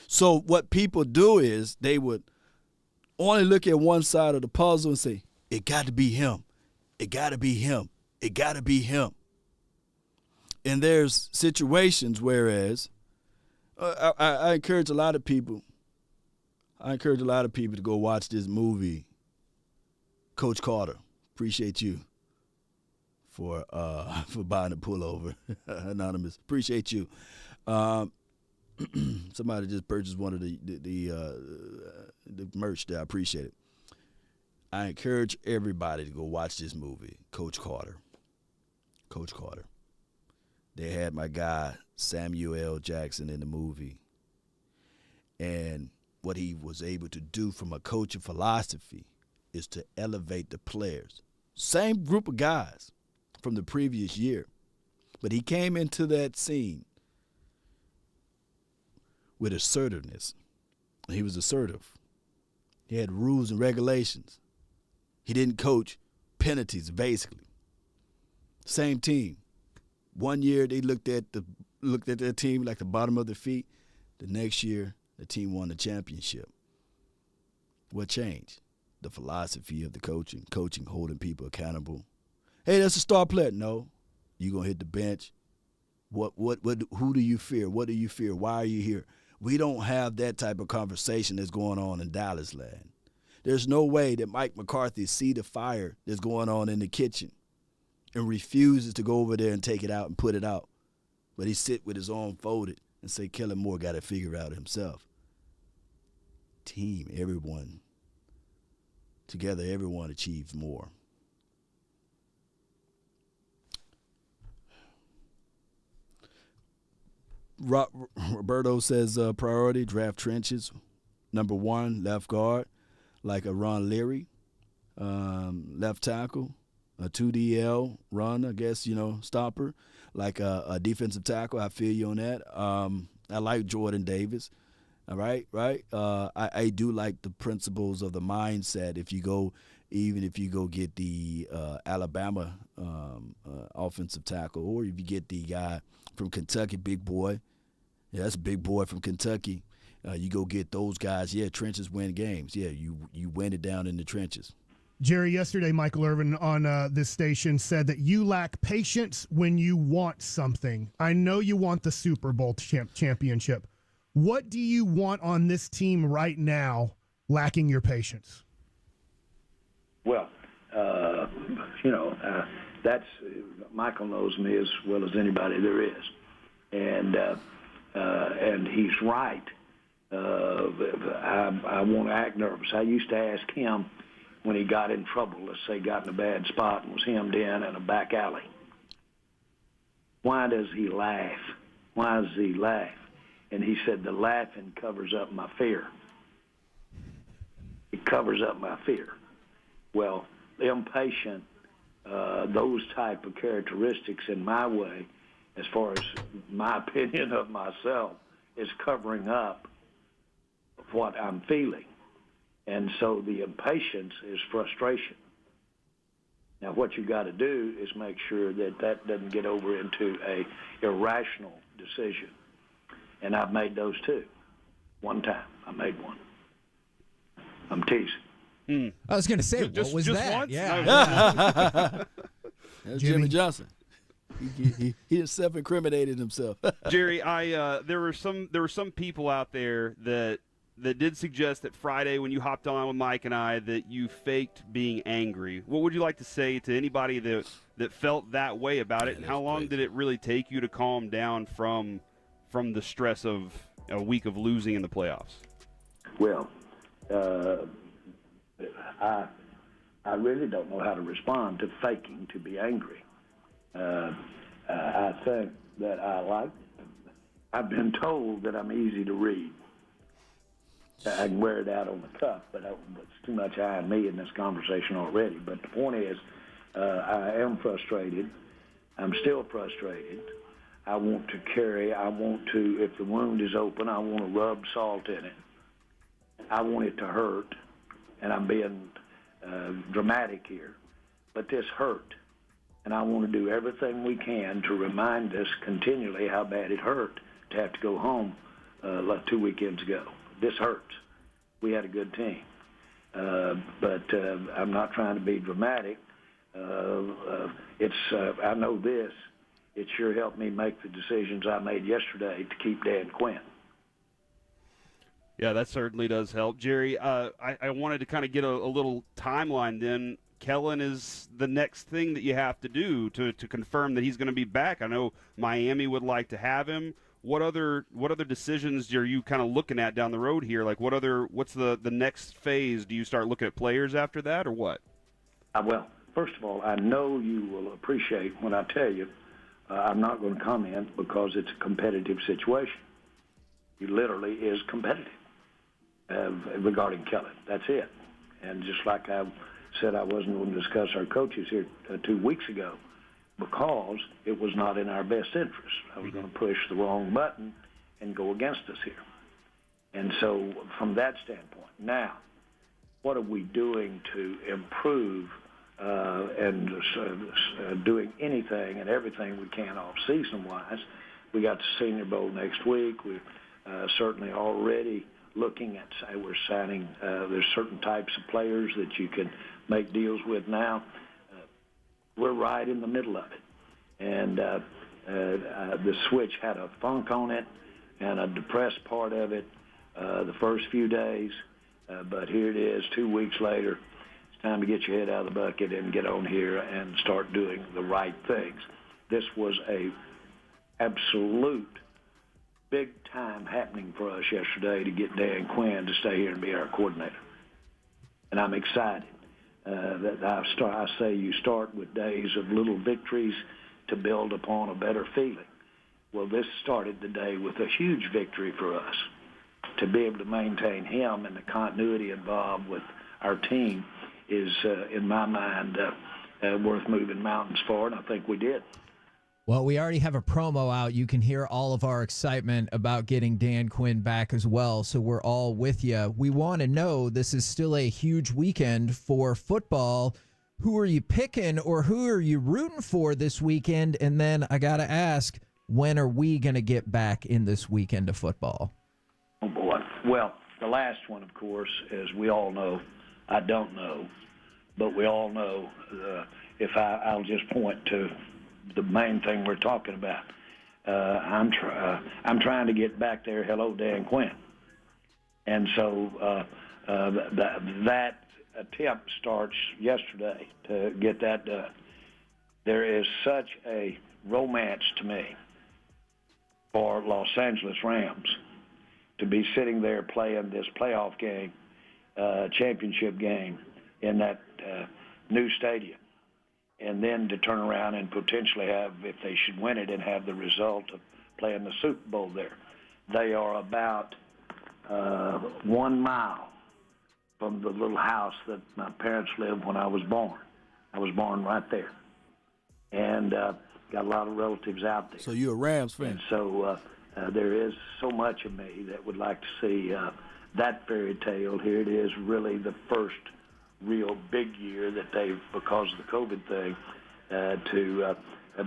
So what people do is they would only look at one side of the puzzle and say, it got to be him. It got to be him. It got to be him. And there's situations whereas I encourage a lot of people to go watch this movie, Coach Carter. Appreciate you for buying a pullover, Anonymous. Appreciate you. Somebody just purchased one of the merch there. I appreciate it. I encourage everybody to go watch this movie, Coach Carter. Coach Carter. They had my guy Samuel L. Jackson in the movie. And what he was able to do from a coaching philosophy is to elevate the players. Same group of guys from the previous year. But he came into that scene with assertiveness. He was assertive. He had rules and regulations. He didn't coach penalties, basically. Same team. One year they looked at their team like the bottom of their feet. The next year, the team won the championship. What changed? The philosophy of the coaching holding people accountable. Hey, that's a star player. No, you're gonna hit the bench. Who do you fear? What do you fear? Why are you here? We don't have that type of conversation that's going on in Dallas land. There's no way that Mike McCarthy see the fire that's going on in the kitchen and refuses to go over there and take it out and put it out. But he sit with his arm folded and say, Kellen Moore got to figure it out himself. Team, everyone. Together, everyone achieves more. Roberto says priority, draft trenches. Number 1, left guard, like a Ron Leary. Left tackle, a 2DL run, I guess, stopper. Like a defensive tackle, I feel you on that. I like Jordan Davis. All right. I do like the principles of the mindset. If you go get the Alabama offensive tackle, or if you get the guy from Kentucky, big boy. Yeah, that's a big boy from Kentucky. You go get those guys. Yeah, trenches win games. Yeah, you win it down in the trenches. Jerry, yesterday Michael Irvin on this station said that you lack patience when you want something. I know you want the Super Bowl championship. What do you want on this team right now, lacking your patience? Well, that's Michael knows me as well as anybody there is, and he's right I won't act nervous. I used to ask him when he got in trouble, let's say got in a bad spot and was hemmed in a back alley, why does he laugh? Why does he laugh? And he said, the laughing covers up my fear. It covers up my fear. Well, impatient, those type of characteristics in my way, as far as my opinion of myself, is covering up what I'm feeling. And so the impatience is frustration. Now, what you got to do is make sure that that doesn't get over into a irrational decision. And I've made those two. One time, I made one. I'm teasing. I was going to say, Just what was just that? once? Yeah. That's Jimmy Johnson. He self-incriminated himself. Jerry, there were some people out there that did suggest that Friday when you hopped on with Mike and I that you faked being angry. What would you like to say to anybody that felt that way about it, and how long did it really take you to calm down from the stress of a week of losing in the playoffs? Well, I really don't know how to respond to faking to be angry. I think that I've been told that I'm easy to read. I can wear it out on the cuff, but it's too much I and me in this conversation already. But the point is, I am frustrated. I'm still frustrated. I want to if the wound is open, I want to rub salt in it. I want it to hurt, and I'm being dramatic here, but this hurt. And I want to do everything we can to remind us continually how bad it hurt to have to go home like 2 weekends ago. This hurts. We had a good team. But I'm not trying to be dramatic. I know this. It sure helped me make the decisions I made yesterday to keep Dan Quinn. Yeah, that certainly does help. Jerry, I wanted to kind of get a little timeline then. Kellen is the next thing that you have to do to confirm that he's going to be back. I know Miami would like to have him. What other decisions are you kind of looking at down the road here? Like what's the next phase? Do you start looking at players after that, or what? Well, first of all, I know you will appreciate when I tell you I'm not going to comment because it's a competitive situation. He literally is competitive regarding Kellen. That's it. And just like I said, I wasn't going to discuss our coaches here 2 weeks ago because it was not in our best interest. I was going to push the wrong button and go against us here. And so from that standpoint, now, what are we doing to improve and doing anything and everything we can off-season-wise? We got the Senior Bowl next week. We're certainly already looking at, we're signing, there's certain types of players that you can make deals with now. We're right in the middle of it. And the switch had a funk on it and a depressed part of it the first few days. But here it is 2 weeks later. It's time to get your head out of the bucket and get on here and start doing the right things. This was a absolute big time happening for us yesterday to get Dan Quinn to stay here and be our coordinator. And I'm excited. That I say you start with days of little victories to build upon a better feeling. Well, this started the day with a huge victory for us. To be able to maintain him and the continuity involved with our team is, in my mind, worth moving mountains for, and I think we did. Well, we already have a promo out. You can hear all of our excitement about getting Dan Quinn back as well, so we're all with you. We want to know, this is still a huge weekend for football. Who are you picking or who are you rooting for this weekend? And then I got to ask, when are we going to get back in this weekend of football? Oh, boy. Well, the last one, of course, as we all know, I don't know, but we all know, I'll just point to the main thing we're talking about. I'm trying to get back there. Hello, Dan Quinn. And so that attempt starts yesterday to get that done. There is such a romance to me for Los Angeles Rams to be sitting there playing this playoff game, championship game in that new stadium, and then to turn around and potentially have, if they should win it, and have the result of playing the Super Bowl there. They are about 1 mile from the little house that my parents lived when I was born. I was born right there. And got a lot of relatives out there. So you're a Rams fan. And so there is so much of me that would like to see that fairy tale. Here it is, really the first real big year that they've, because of the COVID thing, to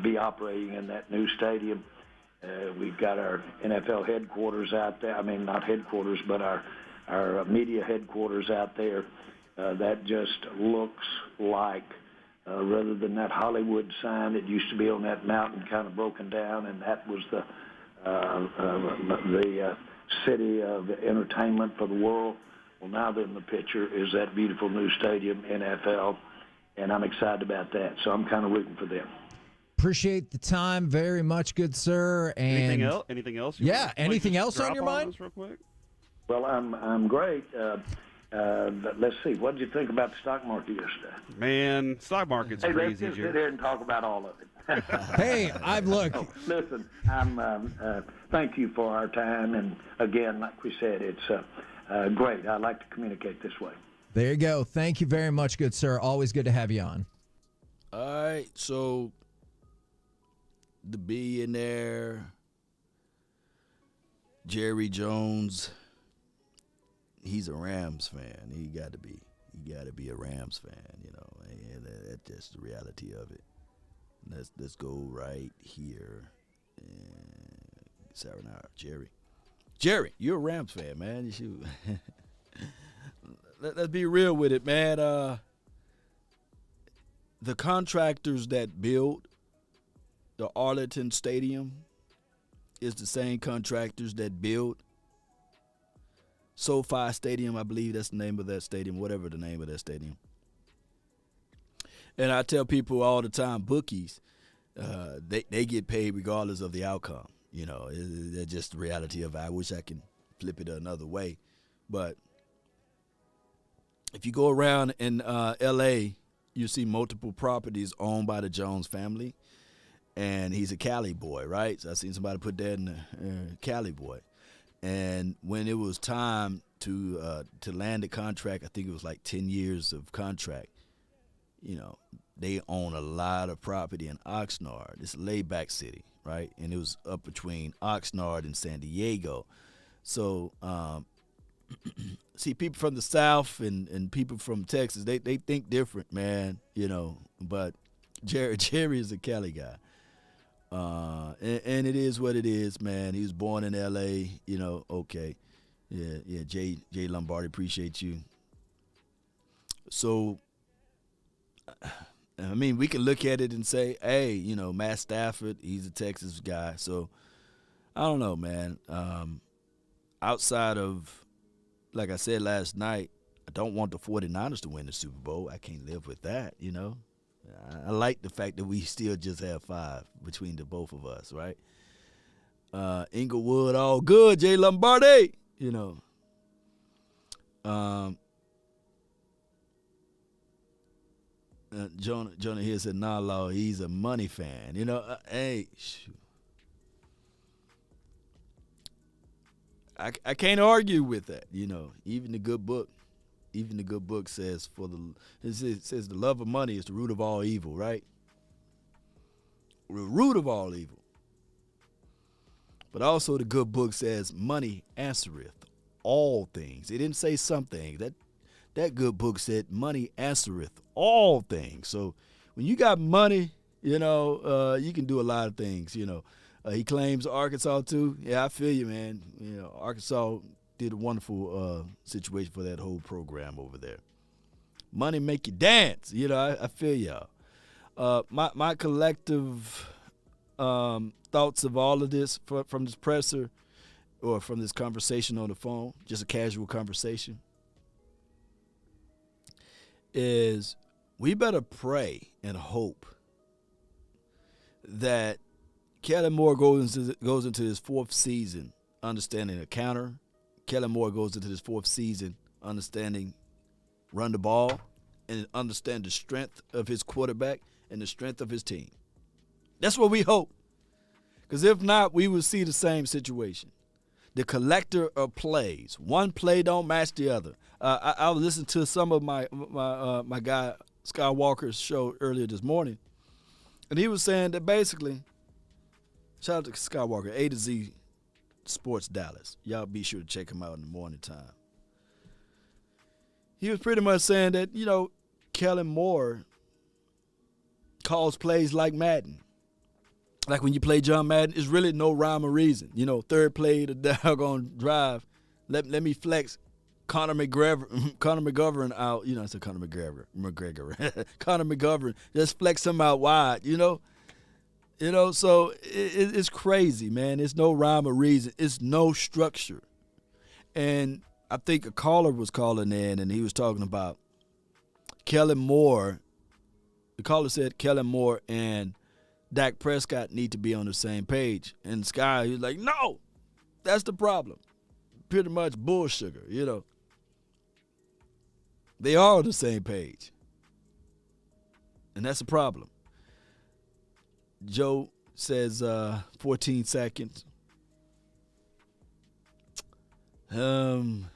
be operating in that new stadium. We've got our NFL headquarters out there. I mean, not headquarters, but our media headquarters out there. That just looks like, rather than that Hollywood sign that used to be on that mountain, kind of broken down, and that was the city of entertainment for the world. Well, now in the picture is that beautiful new stadium, NFL, and I'm excited about that. So I'm kind of rooting for them. Appreciate the time very much, good sir. And anything else? Anything else? Yeah. Anything else on your mind? Real quick? Well, I'm great. But let's see. What did you think about the stock market yesterday? Man, stock market's Hey, crazy. let's just sit here and talk about all of it. Hey, look. Oh, listen, thank you for our time, and again, like we said, it's great. I like to communicate this way. There you go. Thank you very much, good sir. Always good to have you on. All right, so the billionaire Jerry Jones, he's a Rams fan. He got to be a Rams fan, you know. And that's just the reality of it. Let's go right here. Sarah now, Jerry, you're a Rams fan, man. You should. Let's be real with it, man. The contractors that built the Arlington Stadium is the same contractors that built SoFi Stadium. I believe that's the name of that stadium, whatever the name of that stadium. And I tell people all the time, bookies, they get paid regardless of the outcome. You know, that's just the reality of it. I wish I could flip it another way. But if you go around in L.A., you see multiple properties owned by the Jones family. And he's a Cali boy, right? So I seen somebody put that in the Cali boy. And when it was time to land the contract, I think it was like 10 years of contract, you know, they own a lot of property in Oxnard. It's a laid-back city, right? And it was up between Oxnard and San Diego. So, see, people from the South and people from Texas, they think different, man, you know. But Jerry is a Cali guy. And it is what it is, man. He was born in L.A., you know, okay. Yeah, Jay Lombardi, appreciate you. So, I mean, we can look at it and say, hey, you know, Matt Stafford, he's a Texas guy. So, I don't know, man. Outside of, like I said last night, I don't want the 49ers to win the Super Bowl. I can't live with that, you know. I like the fact that we still just have 5 between the both of us, right? Inglewood, all good. Jay Lombardi, you know. Jonah here said, nah, Law, he's a money fan. You know, hey, shoot. I can't argue with that, you know. Even the good book says it says the love of money is the root of all evil, right? The root of all evil. But also the good book says money answereth all things. It didn't say some things. That good book said money answereth all things. So when you got money, you know, you can do a lot of things, you know. He claims Arkansas too. Yeah, I feel you, man. You know, Arkansas did a wonderful situation for that whole program over there. Money make you dance. You know, I feel y'all. My collective thoughts of all of this from this presser or from this conversation on the phone, just a casual conversation, is we better pray and hope that Kellen Moore goes into his 4th season understanding a counter, Kellen Moore goes into this fourth season understanding run the ball and understand the strength of his quarterback and the strength of his team. That's what we hope. Because if not, we will see the same situation. The collector of plays. One play don't match the other. I was listening to some of my guy Skywalker's show earlier this morning, and he was saying that basically, shout out to Skywalker, A to Z Sports Dallas. Y'all be sure to check him out in the morning time. He was pretty much saying that, Kellen Moore calls plays like Madden. Like when you play John Madden, it's really no rhyme or reason. Third play, the doggone drive. Let me flex Conor McGovern out. I said Conor McGregor. Conor McGovern. Just flex him out wide, So it's crazy, man. It's no rhyme or reason. It's no structure. And I think a caller was calling in, and he was talking about Kellen Moore. The caller said Kellen Moore and Dak Prescott need to be on the same page. And Sky, he was like, no, that's the problem. Pretty much bullsugar, They are on the same page. And that's a problem. Joe says 14 seconds. Here's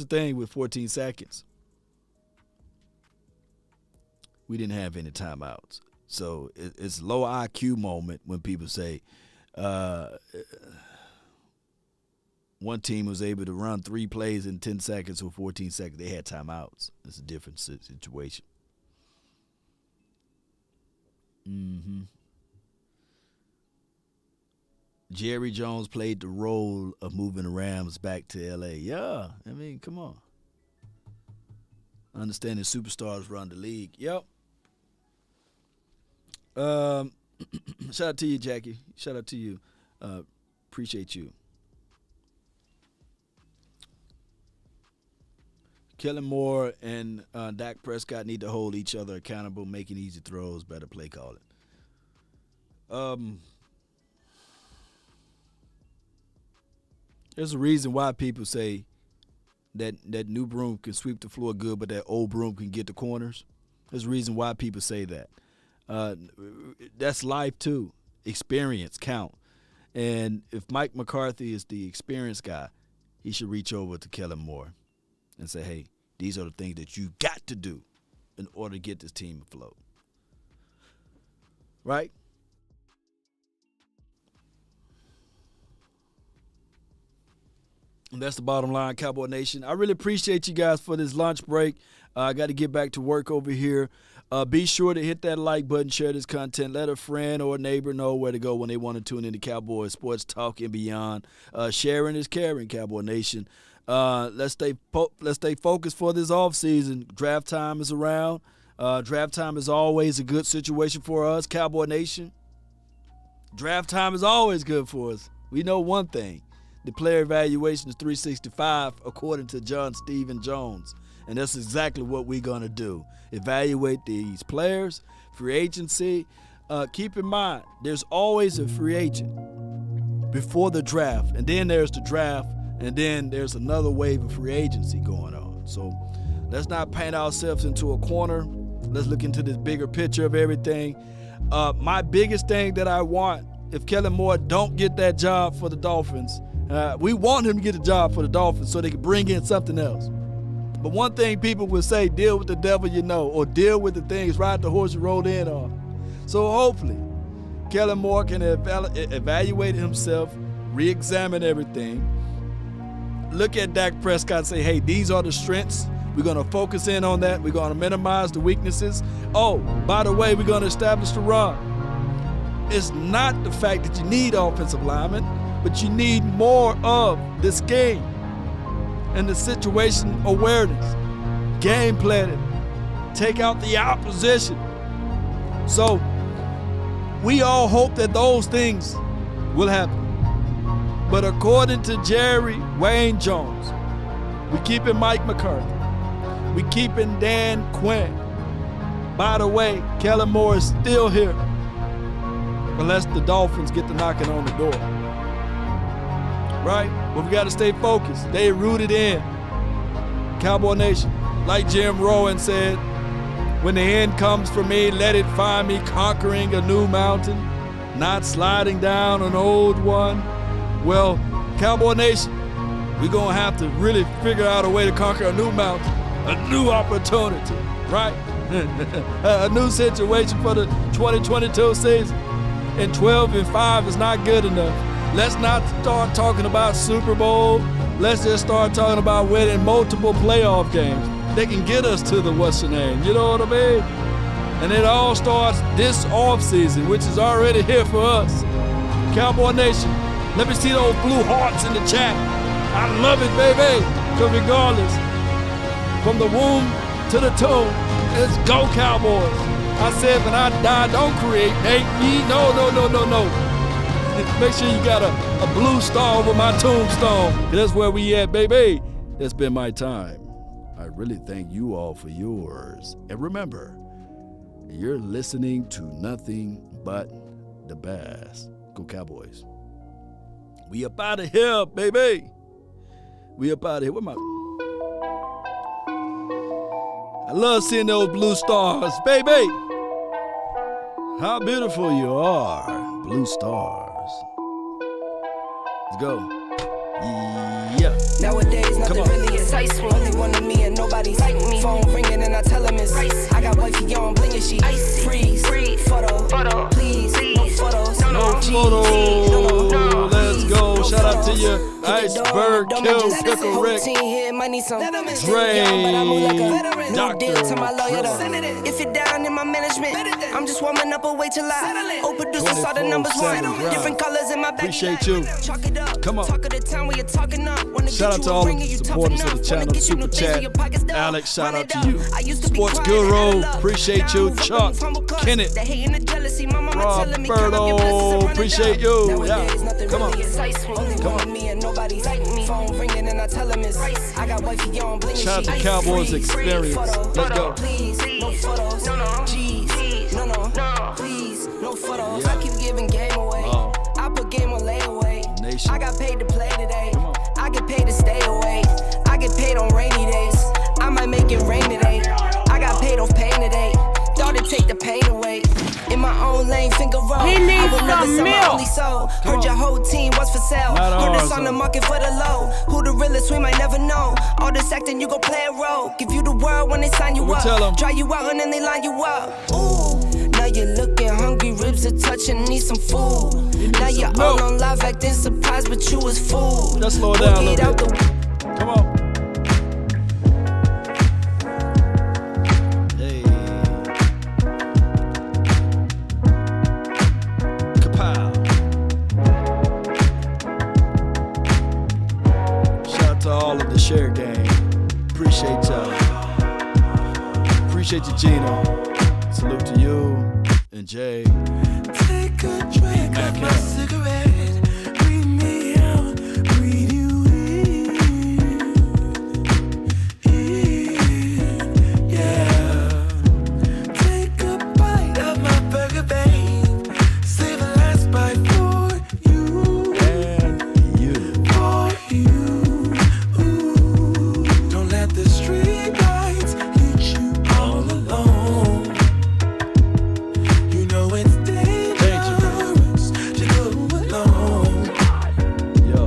the thing with 14 seconds. We didn't have any timeouts. So it's low IQ moment when people say one team was able to run 3 plays in 10 seconds or 14 seconds. They had timeouts. It's a different situation. Jerry Jones played the role of moving the Rams back to L.A. Yeah, come on. Understanding superstars run the league. Yep. Shout out to you, Jackie. Shout out to you. Appreciate you. Kellen Moore and Dak Prescott need to hold each other accountable, making easy throws, better play calling. There's a reason why people say that new broom can sweep the floor good, but that old broom can get the corners. There's a reason why people say that. That's life too. Experience count. And if Mike McCarthy is the experienced guy, he should reach over to Kellen Moore and say, hey, these are the things that you got to do in order to get this team afloat. Right? And that's the bottom line, Cowboy Nation. I really appreciate you guys for this lunch break. I got to get back to work over here. Be sure to hit that like button, share this content. Let a friend or a neighbor know where to go when they want to tune into Cowboys Sports Talk and beyond. Sharing is caring, Cowboy Nation. Let's stay focused for this offseason. Draft time is around. Draft time is always a good situation for us, Cowboy Nation. Draft time is always good for us. We know one thing. The player evaluation is 365 according to John Stephen Jones. And that's exactly what we're going to do. Evaluate these players, free agency. Keep in mind, there's always a free agent before the draft. And then there's the draft. And then there's another wave of free agency going on. So let's not paint ourselves into a corner. Let's look into this bigger picture of everything. My biggest thing that I want, if Kellen Moore don't get that job for the Dolphins, we want him to get a job for the Dolphins so they can bring in something else. But one thing people will say, deal with the devil you know, or deal with the things, ride the horse you rode in on. So hopefully, Kellen Moore can evaluate himself, re-examine everything, look at Dak Prescott and say, hey, these are the strengths. We're going to focus in on that. We're going to minimize the weaknesses. Oh, by the way, we're going to establish the run. It's not the fact that you need offensive linemen, but you need more of the scheme and the situation awareness, game planning, take out the opposition. So we all hope that those things will happen. But according to Jerry Wayne Jones, we keeping Mike McCarthy. We keeping Dan Quinn. By the way, Kellen Moore is still here unless the Dolphins get to knocking on the door. right? But we got to stay focused. They rooted in. Cowboy Nation, like Jim Rowan said, when the end comes for me, let it find me conquering a new mountain, not sliding down an old one. Well, Cowboy Nation, we're going to have to really figure out a way to conquer a new mountain, a new opportunity, right? A new situation for the 2022 season. And 12-5 is not good enough. Let's not start talking about Super Bowl. Let's just start talking about winning multiple playoff games. They can get us to the what's the name, you know what I mean? And it all starts this offseason, which is already here for us. Cowboy Nation, let me see those blue hearts in the chat. I love it, baby. Because regardless, from the womb to the tomb, let's go Cowboys. I said when I die, don't create hate me. No. Make sure you got a blue star over my tombstone. That's where we at, baby. That's been my time. I really thank you all for yours. And remember, you're listening to nothing but the best. Go Cowboys. We up out of here, baby. We up out of here. Where my... I love seeing those blue stars, baby. How beautiful you are, blue stars. Let's go. Yeah. Nowadays, nothing really excites me. Only one of me and nobody's like me. Phone ringing and I tell him it's ice. I got wifey on bling and she freeze. Photo, please, no photos. No photo. Let's go. Shout out to you, Iceberg, Kill, Pickle Rick, Dre, Doctor. If you're down in my management, I'm just warming up, away till I overproduce. I saw the numbers one. Different colors in my back. Appreciate you. Come on. Talk of the town where you're talking up. Shout out to all the supporters of the channel, Super Chat. Alex, shout out to you. Sports Guru, appreciate you. Chuck, Kenneth, Roberto, appreciate you. Yeah, come on. Shout out to Cowboys Experience. Let's go. No photos. I keep giving game away. I put game on layaway. Nation. I got paid to play today. I get paid to stay away. I get paid on rainy days. I might make it rain today. I got paid off pain today. Thought it'd take the pain away. In my own lane, finger roll. He needs I would never some sell my milk. only soul. Heard your whole team was for sale. Heard this on the market for the low. Who the realest, we might never know. All this acting, you gon' play a role. Give you the world when they sign you up. Try you out and then they line you up. Ooh. Now you're looking hungry, ribs are touching, need some food. Now you're all on live acting surprised, but you was fooled. Let's slow it down a little bit. Come on. Hey. Kapow. Shout out to all of the share gang. Appreciate y'all. Appreciate you, Gino. Salute to you and Jay. Take a drink of my cigarette. Breathe me out, breathe you in, yeah. Take a bite of my burger, babe. Save a last bite for you. And you. For you. Ooh. Don't let the street lights hit you all alone. It's dangerous to go alone. Yo.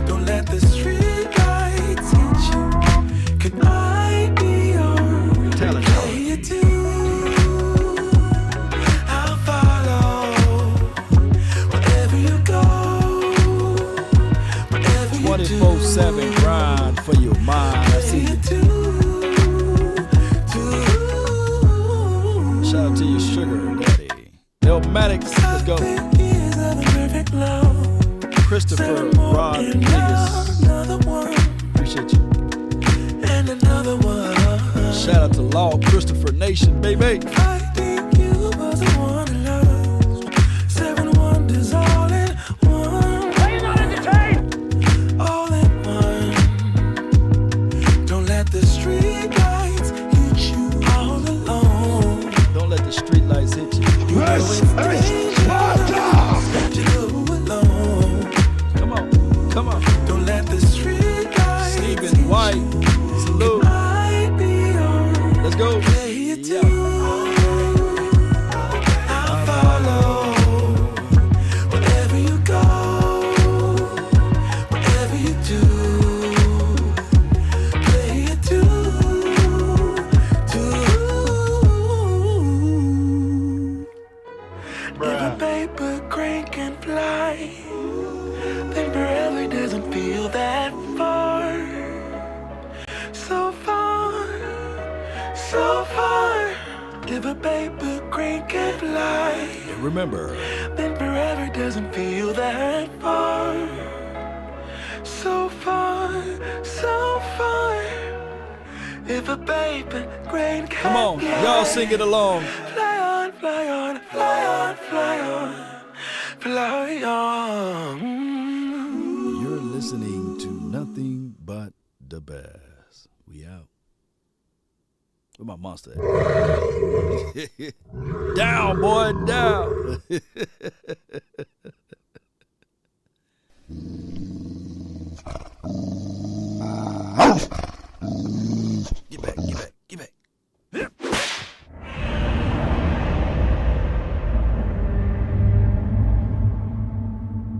Don't let the street lights hit you. Can I be your player too? I'll follow wherever you go. Wherever you do. 24/7 grind for your mind. I see you. Shout out to you, Sugar Daddy. Elmatics, let's go. Christopher, Rod, Vegas. Appreciate you. And another one. Shout out to Law, Christopher Nation, baby. I think you was the one to love. 7 wonders all in one. Are you not entertained? All in one. Don't let the street lights hit you all alone. Don't let the street lights hit you. Come on. Come on. can fly, then forever doesn't feel that far. So far, so far. If a paper crane can fly, and remember, then forever doesn't feel that far. So far, so far. If a paper crane can come on, fly, y'all sing it along. Fly on, fly on, fly on, fly on, fly on. You're listening to nothing but the best. We out. Where my monster at? Down, boy, down. Get back, get back.